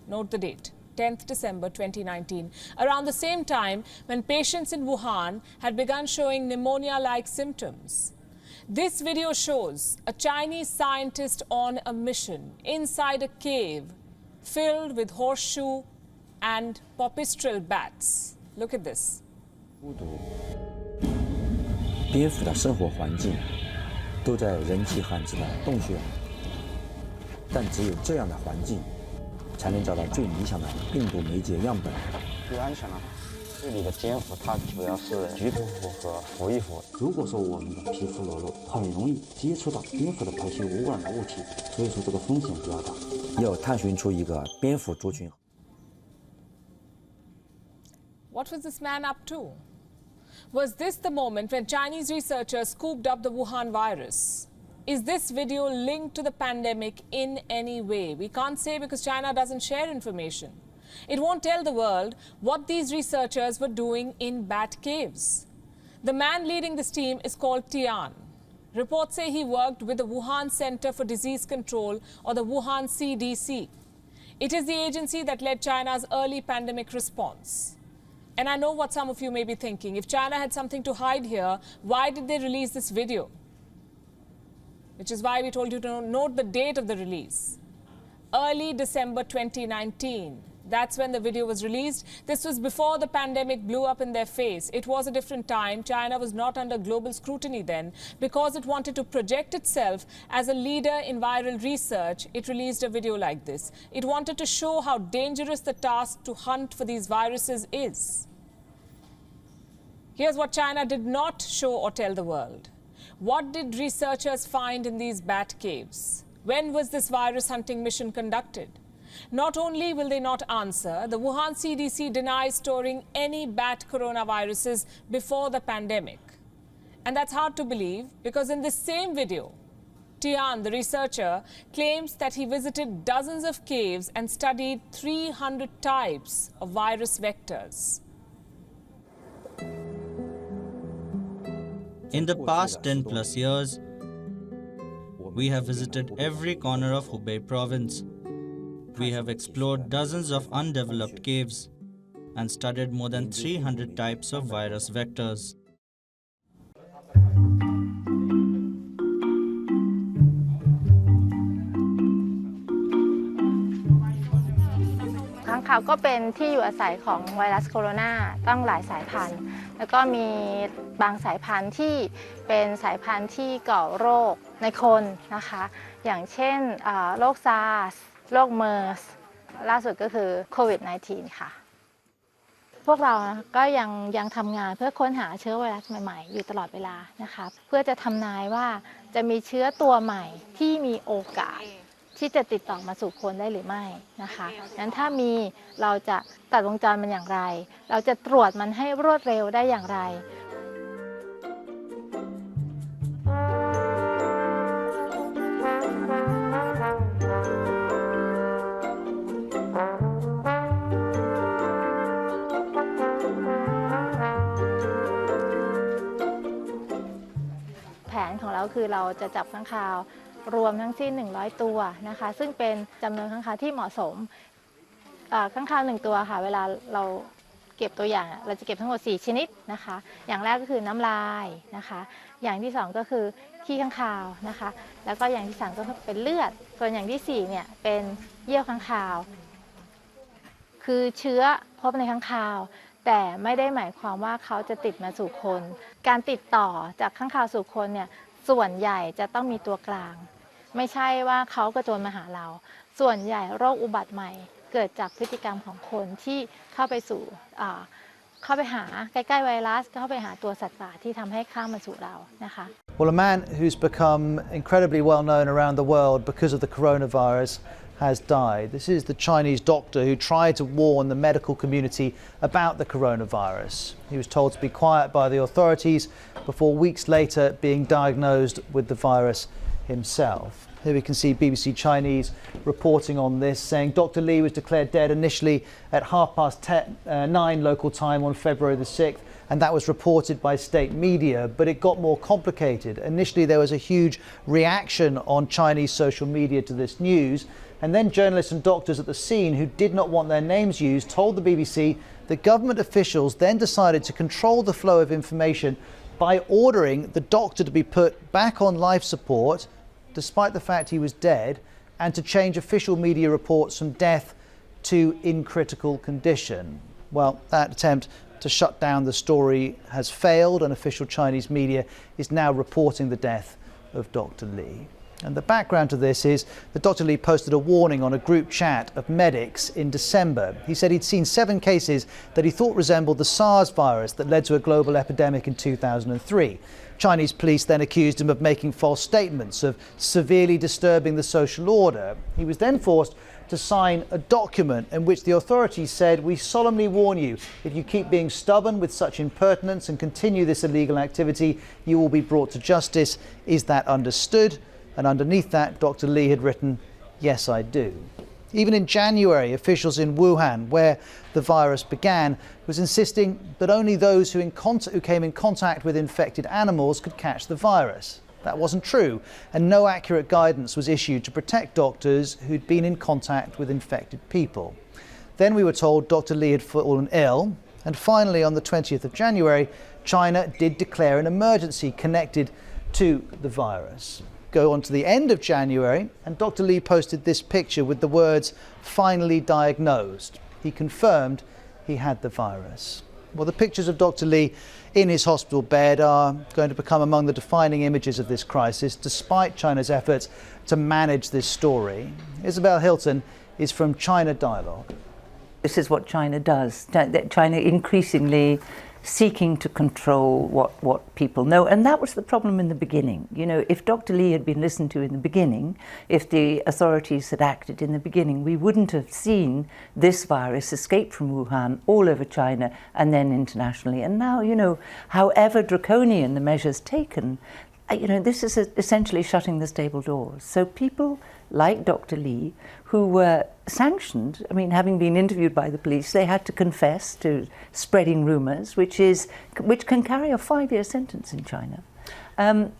Note the date. 10th December 2019, around the same time when patients in Wuhan had begun showing pneumonia-like symptoms. This video shows a Chinese scientist on a mission inside a cave filled with horseshoe and poppistral bats. Look at this. 蝙蝠的生活环境都在人迹罕至的洞穴，但只有这样的环境，才能找到最理想的病毒媒介样本。最安全了。这里的蝙蝠它主要是菊头蝠和蝠翼蝠。如果说我们的皮肤裸露，很容易接触到蝙蝠的排泄污染的物体，所以说这个风险比较大。要探寻出一个蝙蝠族群。What was this man up to? Was this the moment when Chinese researchers scooped up the Wuhan virus? Is this video linked to the pandemic in any way? We can't say because China doesn't share information. It won't tell the world what these researchers were doing in bat caves. The man leading this team is called Tian. Reports say he worked with the Wuhan Center for Disease Control, or the Wuhan CDC. It is the agency that led China's early pandemic response. And I know what some of you may be thinking. If China had something to hide here, why did they release this video? Which is why we told you to note the date of the release. Early December 2019. That's when the video was released. This was before the pandemic blew up in their face. It was a different time. China was not under global scrutiny then. Because it wanted to project itself as a leader in viral research, it released a video like this. It wanted to show how dangerous the task to hunt for these viruses is. Here's what China did not show or tell the world. What did researchers find in these bat caves? When was this virus hunting mission conducted? Not only will they not answer, the Wuhan CDC denies storing any bat coronaviruses before the pandemic. And that's hard to believe because in this same video, Tian, the researcher, claims that he visited dozens of caves and studied 300 types of virus vectors. In the past 10+ years, we have visited every corner of Hubei province. We have explored dozens of undeveloped caves and studied more than 300 types of virus vectors. ค้างคาวก็เป็นที่อยู่อาศัยของไวรัสโคโรนาตั้งหลายสายพันธุ์แล้วก็มีบางสายพันธุ์ที่เป็นสายพันธุ์ที่ก่อโรคในคนนะคะอย่างเช่นโรคซาร์สโรคเมอร์สล่าสุดก็คือโควิด -19 ค่ะพวกเราก็ยังทำงานเพื่อค้นหาเชื้อไวรัสใหม่ๆอยู่ตลอดเวลานะคะเพื่อจะทำนายว่าจะมีเชื้อตัวใหม่ที่มีโอกาสที่จะติดต่อมาสู่คนได้หรือไม่นะคะงั้นถ้ามีเราจะตัดวงจรมันอย่างไรเราจะตรวจมันให้รวดเร็วได้อย่างไรแผนของเราคือเราจะจับค้างคาว รวมทั้งสิ้น100ตัวนะคะซึ่งเป็นจำนวนค้างคาวที่เหมาะสมค้างคาว1ตัวค่ะเวลาเราเก็บตัวอย่างเราจะเก็บทั้งหมด4ชนิดนะคะอย่างแรกก็คือน้ำลายนะคะอย่างที่2ก็คือขี้ค้างคาวนะคะแล้วก็อย่างที่3ก็เป็นเลือดส่วนอย่างที่4เนี่ยเป็นเยี่ยวค้างคาวคือเชื้อพบในค้างคาวแต่ไม่ได้หมายความว่าเขาจะติดมาสู่คนการติดต่อจากค้างคาวสู่คนเนี่ยส่วนใหญ่จะต้องมีตัวกลางไม่ใช่ว่าเขากระโจนมาหาเราส่วนใหญ่โรคอุบัติใหม่เกิดจากพฤติกรรมของคนที่เข้าไปสู่เข้าไปหาใกล้ๆไวรัสเข้าไปหาตัวสัตว์ป่าที่ทำให้ข้ามมาสู่เรานะคะ Well, a man who's become incredibly well known around the world because of the coronavirus has died. This is the Chinese doctor who tried to warn the medical community about the coronavirus. He was told to be quiet by the authorities before weeks later being diagnosed with the virus himself. Here we can see BBC Chinese reporting on this, saying Dr. Li was declared dead initially at 9:30 local time on February the 6th, and that was reported by state media, but it got more complicated. Initially there was a huge reaction on Chinese social media to this news, and then journalists and doctors at the scene who did not want their names used told the BBC that government officials then decided to control the flow of information by ordering the doctor to be put back on life support despite the fact he was dead, and to change official media reports from death to in critical condition. Well, that attempt to shut down the story has failed, and official Chinese media is now reporting the death of Dr. Li. And the background to this is that Dr. Li posted a warning on a group chat of medics in December. He said he'd seen 7 cases that he thought resembled the SARS virus that led to a global epidemic in 2003. Chinese police then accused him of making false statements, of severely disturbing the social order. He was then forced to sign a document in which the authorities said, "We solemnly warn you, if you keep being stubborn with such impertinence and continue this illegal activity, you will be brought to justice. Is that understood?" And underneath that, Dr. Li had written, "Yes, I do." Even in January, officials in Wuhan, where the virus began, was insisting that only those who came in contact with infected animals could catch the virus. That wasn't true, and no accurate guidance was issued to protect doctors who'd been in contact with infected people. Then we were told Dr. Li had fallen ill, and finally on the 20th of January, China did declare an emergency connected to the virus. Go on to the end of January, and Dr. Li posted this picture with the words, "Finally diagnosed." He confirmed he had the virus. Well, the pictures of Dr. Li in his hospital bed are going to become among the defining images of this crisis, despite China's efforts to manage this story. Isabel Hilton is from China Dialogue. This is what China does. China increasingly seeking to control what people know. And that was the problem in the beginning. You know, if Dr. Li had been listened to in the beginning, if the authorities had acted in the beginning, we wouldn't have seen this virus escape from Wuhan all over China and then internationally. And now, you know, however draconian the measures taken, you know, this is essentially shutting the stable doors. So people like Dr. Li, who were sanctioned, I mean, having been interviewed by the police, they had to confess to spreading rumours, which can carry a 5-year sentence in China.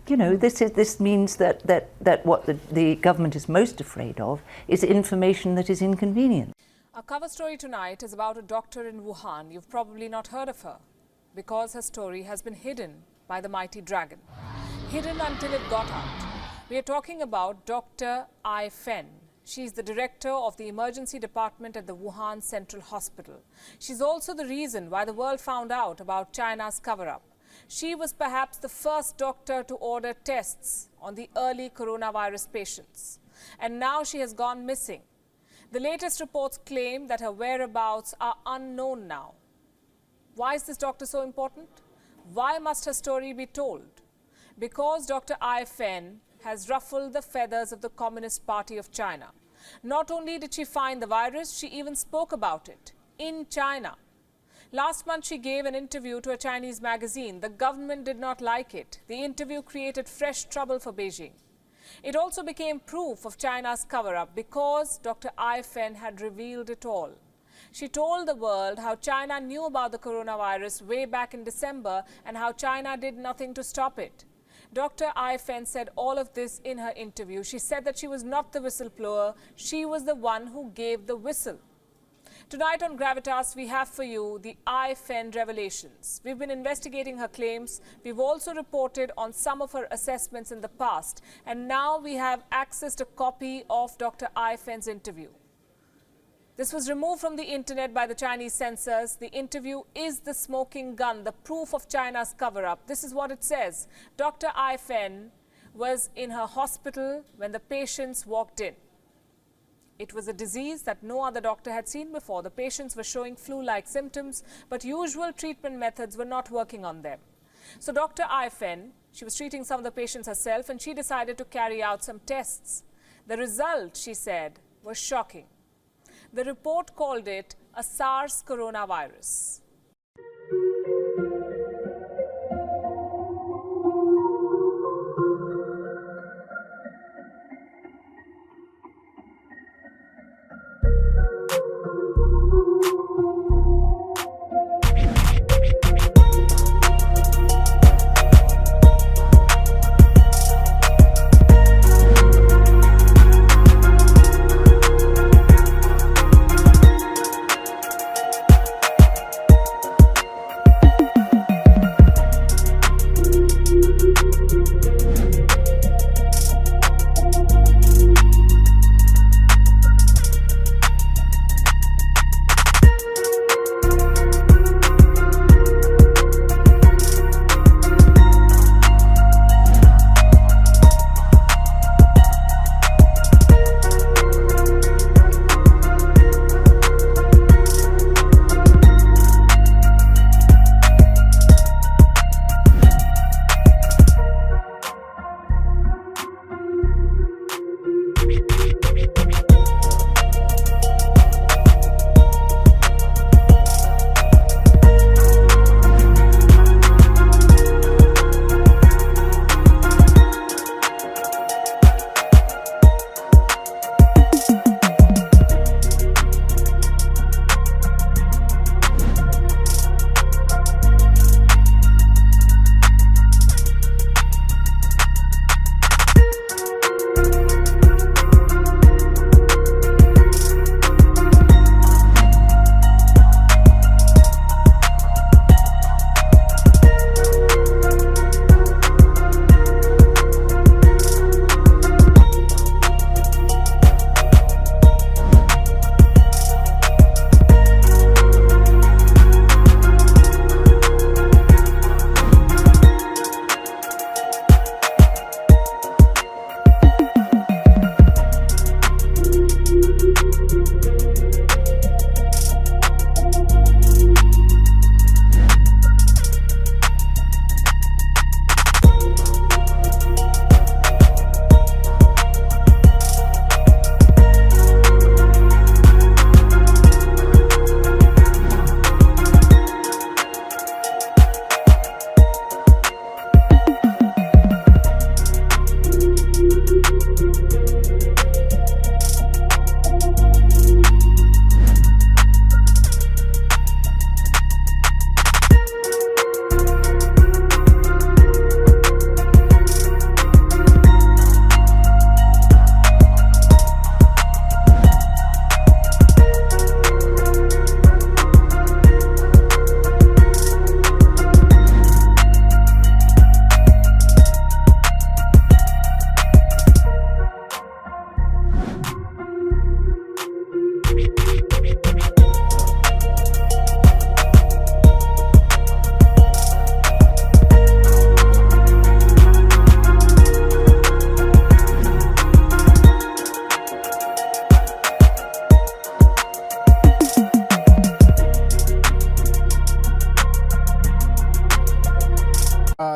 You know, this means that what the government is most afraid of is information that is inconvenient. Our cover story tonight is about a doctor in Wuhan. You've probably not heard of her because her story has been hidden by the mighty dragon. Hidden until it got out. We are talking about Dr. Ai Fen. She's the director of the emergency department at the Wuhan Central Hospital. She's also the reason why the world found out about China's cover-up. She was perhaps the first doctor to order tests on the early coronavirus patients. And now she has gone missing. The latest reports claim that her whereabouts are unknown now. Why is this doctor so important? Why must her story be told? Because Dr. Ai Fen has ruffled the feathers of the Communist Party of China. Not only did she find the virus, she even spoke about it in China. Last month, she gave an interview to a Chinese magazine. The government did not like it. The interview created fresh trouble for Beijing. It also became proof of China's cover-up because Dr. Ai Fen had revealed it all. She told the world how China knew about the coronavirus way back in December and how China did nothing to stop it. Dr. Ai Fen said all of this in her interview. She said that she was not the whistleblower. She was the one who gave the whistle. Tonight on Gravitas, we have for you the Ai Fen revelations. We've been investigating her claims. We've also reported on some of her assessments in the past. And now we have accessed a copy of Dr. Ai Fen's interview. This was removed from the internet by the Chinese censors. The interview is the smoking gun, the proof of China's cover-up. This is what it says. Dr. Ai Fen was in her hospital when the patients walked in. It was a disease that no other doctor had seen before. The patients were showing flu-like symptoms, but usual treatment methods were not working on them. So Dr. Ai Fen, she was treating some of the patients herself, and she decided to carry out some tests. The result, she said, was shocking. The report called it a SARS coronavirus.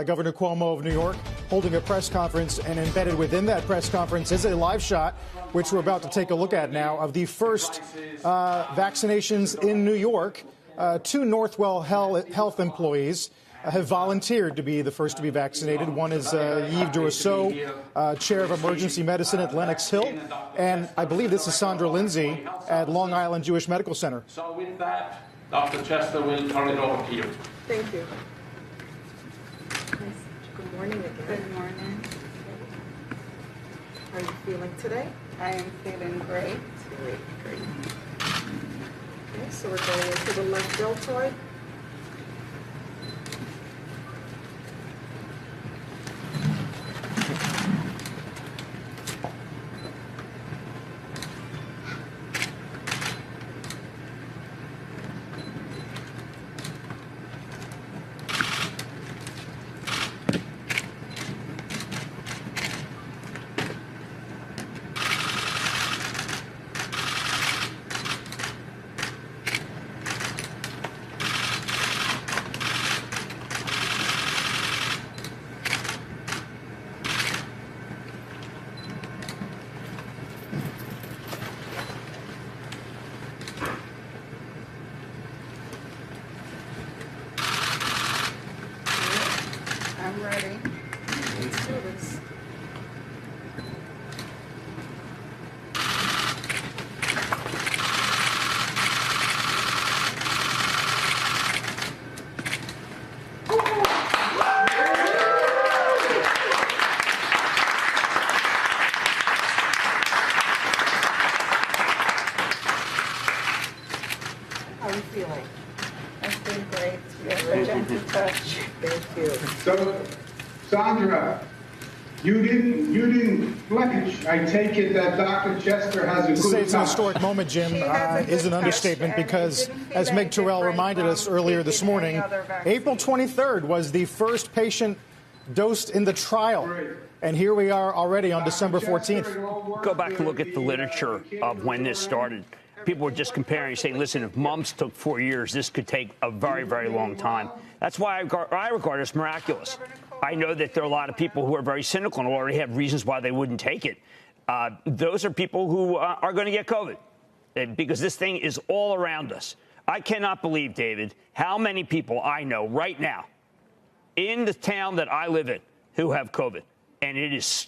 Governor Cuomo of New York holding a press conference, and embedded within that press conference is a live shot, which we're about to take a look at now, of the first vaccinations in New York. Two Northwell Health employees have volunteered to be the first to be vaccinated. One is Yves Durousseau, chair of emergency medicine at Lenox Hill, and I believe this is Sandra Lindsay at Long Island Jewish Medical Center. So with that, Dr. Chester will turn it over to you. Thank you. morning again. Good morning. How are you feeling today? I am feeling great. Great. Okay, so we're going into the left deltoid. I'm ready. Let's do this. How are you feeling? I feel great. You have a gentle touch. Thank you. So, Sandra, you didn't flinch. I take it that Dr. Chester has a To good say it's an touch. historic moment, Jim, is an understatement because, as Meg Terrell reminded us earlier this morning, April 23rd was the first patient dosed in the trial. And here we are already on December 14th. Go back and look at the literature of when this started. People were just comparing, saying, listen, if mumps took 4 years, this could take a very, very long time. That's why I regard it as miraculous. I know that there are a lot of people who are very cynical and already have reasons why they wouldn't take it. Those are people who are going to get COVID because this thing is all around us. I cannot believe, David, how many people I know right now in the town that I live in who have COVID. And it is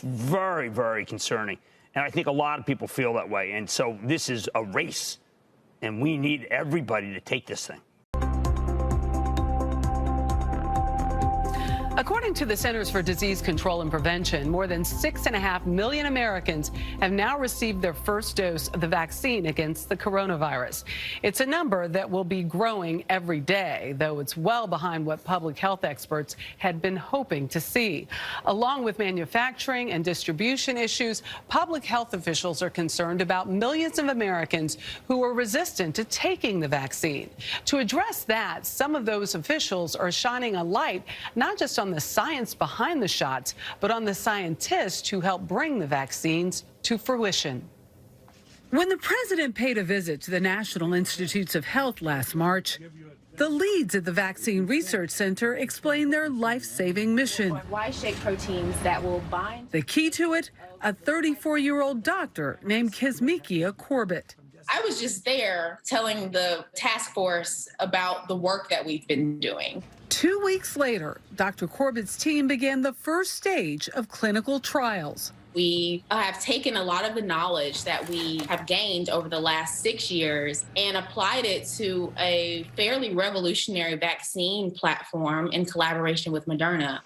very, very concerning. And I think a lot of people feel that way. And so this is a race, and we need everybody to take this thing. According to the Centers for Disease Control and Prevention, more than 6.5 million Americans have now received their first dose of the vaccine against the coronavirus. It's a number that will be growing every day, though it's well behind what public health experts had been hoping to see. Along with manufacturing and distribution issues, public health officials are concerned about millions of Americans who are resistant to taking the vaccine. To address that, some of those officials are shining a light not just on the science behind the shots, but on the scientists who help bring the vaccines to fruition. When the president paid a visit to the National Institutes of Health last March, the leads at the Vaccine Research Center explained their life-saving mission. Y-shaped proteins that will bind. The key to it, a 34-year-old doctor named Kismikia Corbett. I was just there telling the task force about the work that we've been doing. 2 weeks later, Dr. Corbett's team began the first stage of clinical trials. We have taken a lot of the knowledge that we have gained over the last 6 years and applied it to a fairly revolutionary vaccine platform in collaboration with Moderna.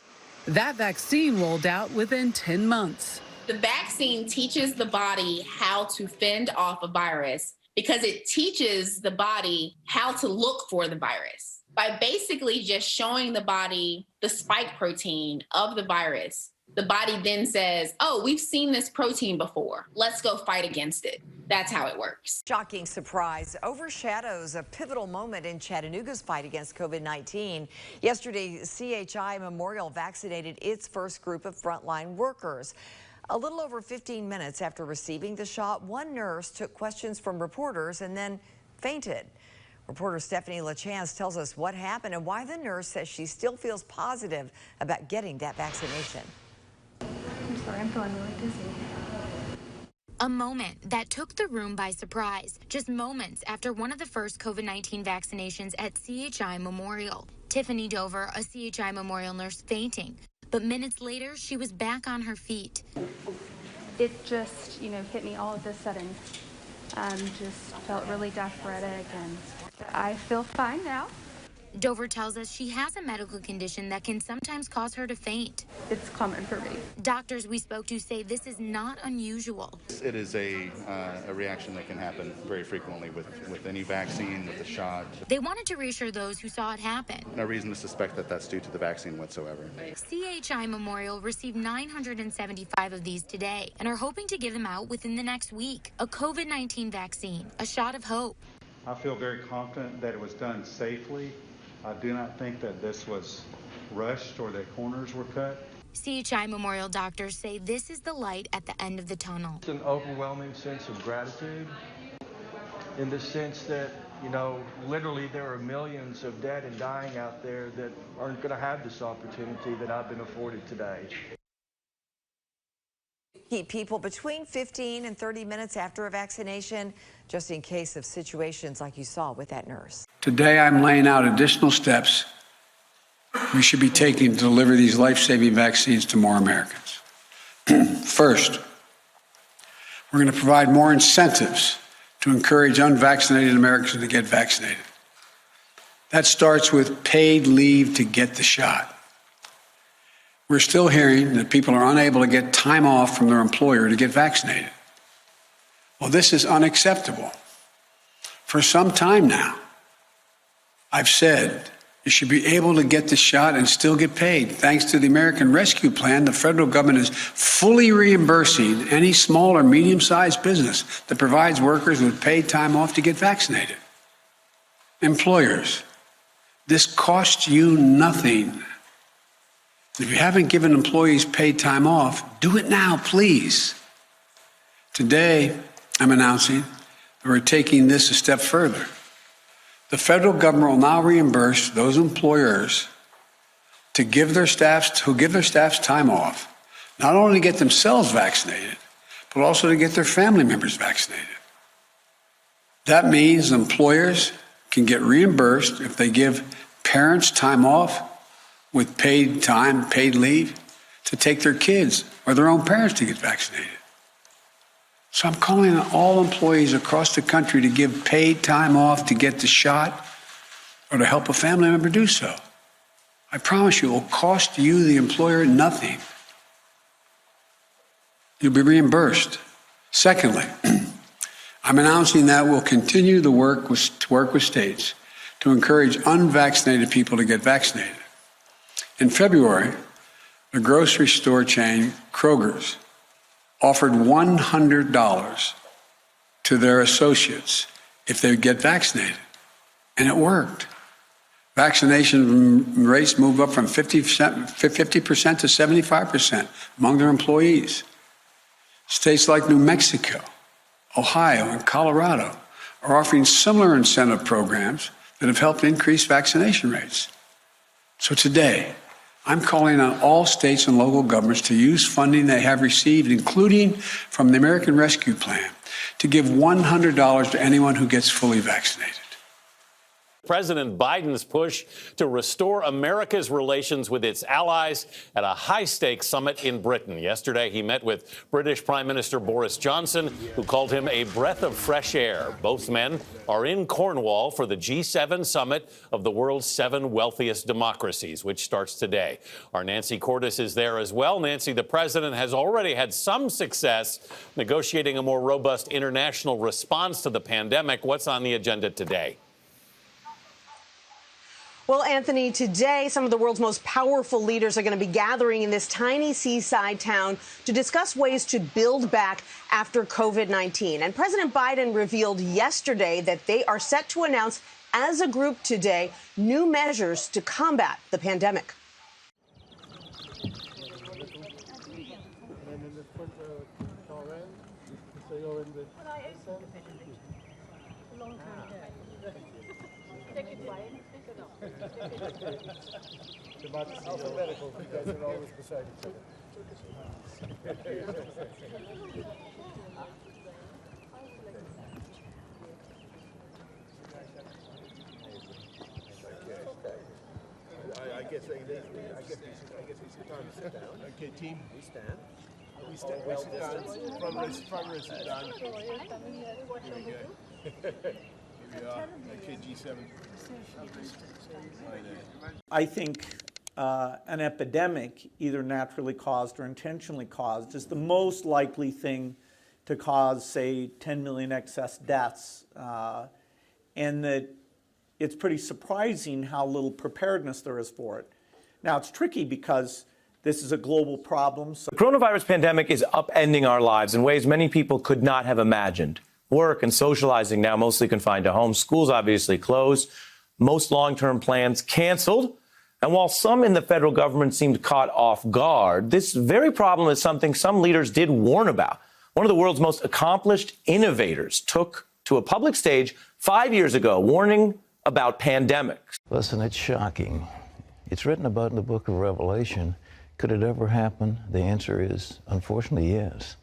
That vaccine rolled out within 10 months. The vaccine teaches the body how to fend off a virus because it teaches the body how to look for the virus. By basically just showing the body the spike protein of the virus, the body then says, oh, we've seen this protein before. Let's go fight against it. That's how it works. Shocking surprise overshadows a pivotal moment in Chattanooga's fight against COVID-19. Yesterday, CHI Memorial vaccinated its first group of frontline workers. A little over 15 minutes after receiving the shot, one nurse took questions from reporters and then fainted. Reporter Stephanie LaChance tells us what happened and why the nurse says she still feels positive about getting that vaccination. I'm sorry, I'm feeling really dizzy. A moment that took the room by surprise, just moments after one of the first COVID-19 vaccinations at CHI Memorial. Tiffany Dover, a CHI Memorial nurse, fainting, but minutes later, she was back on her feet. It just, hit me all of a sudden. Just felt really diaphoretic, and I feel fine now. Dover tells us she has a medical condition that can sometimes cause her to faint. It's common for me. Doctors we spoke to say this is not unusual. It is a reaction that can happen very frequently with any vaccine, with the shot. They wanted to reassure those who saw it happen. No reason to suspect that that's due to the vaccine whatsoever. CHI Memorial received 975 of these today and are hoping to give them out within the next week. A COVID-19 vaccine, a shot of hope. I feel very confident that it was done safely. I do not think that this was rushed or that corners were cut. CHI Memorial doctors say this is the light at the end of the tunnel. It's an overwhelming sense of gratitude in the sense that, you know, literally there are millions of dead and dying out there that aren't going to have this opportunity that I've been afforded today. Keep people between 15 and 30 minutes after a vaccination, just in case of situations like you saw with that nurse. Today, I'm laying out additional steps we should be taking to deliver these life-saving vaccines to more Americans. First, we're going to provide more incentives to encourage unvaccinated Americans to get vaccinated. That starts with paid leave to get the shot. We're still hearing that people are unable to get time off from their employer to get vaccinated. Well, this is unacceptable. For some time now, I've said you should be able to get the shot and still get paid. Thanks to the American Rescue Plan, the federal government is fully reimbursing any small or medium-sized business that provides workers with paid time off to get vaccinated. Employers, this costs you nothing. If you haven't given employees paid time off, do it now, please. Today, I'm announcing that we're taking this a step further. The federal government will now reimburse those employers who give their staffs time off, not only to get themselves vaccinated, but also to get their family members vaccinated. That means employers can get reimbursed if they give parents time off with paid time, paid leave, to take their kids or their own parents to get vaccinated. So I'm calling on all employees across the country to give paid time off to get the shot or to help a family member do so. I promise you it will cost you, the employer, nothing. You'll be reimbursed. Secondly, I'm announcing that we'll continue to work with states to encourage unvaccinated people to get vaccinated. In February, the grocery store chain Kroger's offered $100 to their associates if they would get vaccinated. And it worked. Vaccination rates moved up from 50% to 75% among their employees. States like New Mexico, Ohio, and Colorado are offering similar incentive programs that have helped increase vaccination rates. So today, I'm calling on all states and local governments to use funding they have received, including from the American Rescue Plan, to give $100 to anyone who gets fully vaccinated. President Biden's push to restore America's relations with its allies at a high-stakes summit in Britain. Yesterday, he met with British Prime Minister Boris Johnson, who called him a breath of fresh air. Both men are in Cornwall for the G7 summit of the world's 7 wealthiest democracies, which starts today. Our Nancy Cordes is there as well. Nancy, the president has already had some success negotiating a more robust international response to the pandemic. What's on the agenda today? Well, Anthony, today some of the world's most powerful leaders are going to be gathering in this tiny seaside town to discuss ways to build back after COVID-19. And President Biden revealed yesterday that they are set to announce as a group today new measures to combat the pandemic. Alphabetical, because they're always beside each other. I guess we sit down. Sit down. Okay, team, we stand. We stand. Well distance. Front wrist is done. Here we go. Okay, G7. I think an epidemic, either naturally caused or intentionally caused, is the most likely thing to cause, say, 10 million excess deaths, and that it's pretty surprising how little preparedness there is for it. Now, it's tricky because this is a global problem. So the coronavirus pandemic is upending our lives in ways many people could not have imagined. Work and socializing now mostly confined to home. Schools obviously closed. Most long-term plans canceled. And while some in the federal government seemed caught off guard, this very problem is something some leaders did warn about. One of the world's most accomplished innovators took to a public stage 5 years ago, warning about pandemics. Listen, it's shocking. It's written about in the book of Revelation. Could it ever happen? The answer is, unfortunately, yes.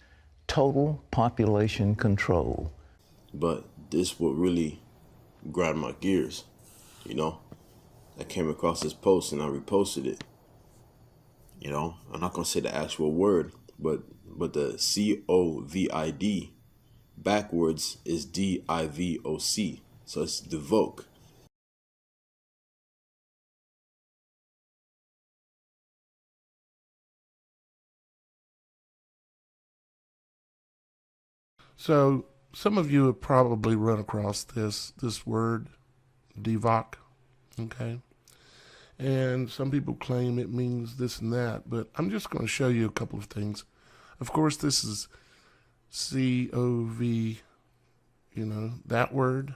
Total population control. But this what really grind my gears, you know? I came across this post and I reposted it. You know, I'm not gonna say the actual word, but the COVID backwards is DIVOC. So it's Devoke. So some of you have probably run across this word, DIVOC, okay? And some people claim it means this and that, but I'm just going to show you a couple of things. Of course, this is COV, you know, that word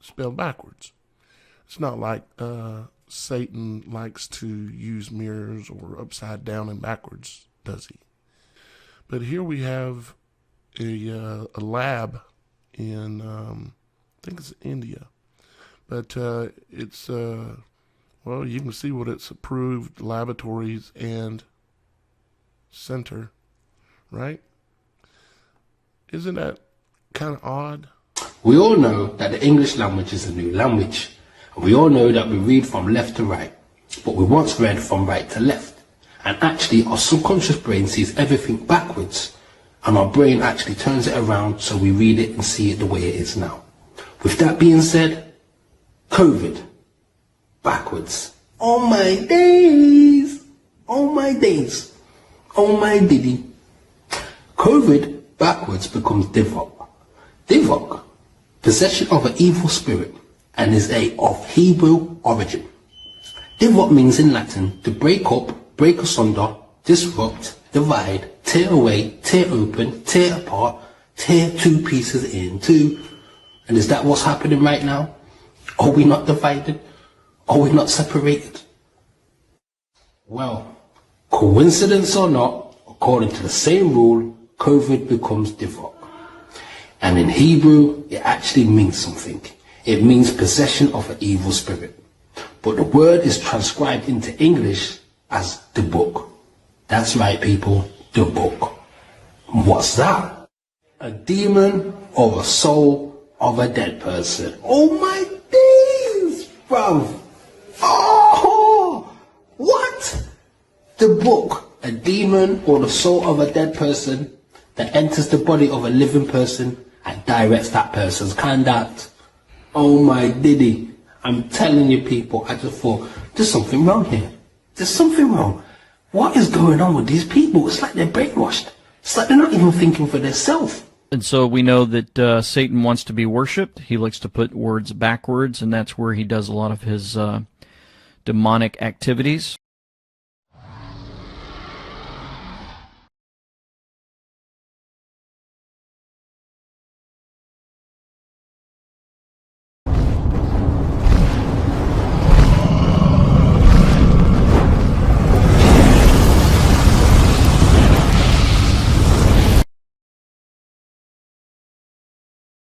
spelled backwards. It's not like Satan likes to use mirrors or upside down and backwards, does he? But here we have a lab in, I think it's India. But it's, well, you can see what it's approved laboratories and center, right? Isn't that kind of odd? We all know that the English language is a new language. And we all know that we read from left to right. But we once read from right to left. And actually our subconscious brain sees everything backwards. And our brain actually turns it around so we read it and see it the way it is now. With that being said, COVID, backwards. Oh my days, oh my days, oh my diddy. COVID, backwards becomes Divok. Divok, possession of an evil spirit, and is of Hebrew origin. Divok means in Latin to break up, break asunder, disrupt, divide, tear away, tear open, tear apart, tear two pieces in two. And is that what's happening right now? Are we not divided? Are we not separated? Well, coincidence or not, according to the same rule, COVID becomes Divok. And in Hebrew, it actually means something. It means possession of an evil spirit. But the word is transcribed into English as the book. That's right, people, the book. What's that? A demon or a soul of a dead person. Oh my days, bruv. Oh, what? The book, a demon or the soul of a dead person that enters the body of a living person and directs that person's conduct. Oh my diddy. I'm telling you people, I just thought, there's something wrong here. There's something wrong. What is going on with these people? It's like they're brainwashed. It's like they're not even thinking for themselves. And so we know that Satan wants to be worshipped. He likes to put words backwards, and that's where he does a lot of his demonic activities.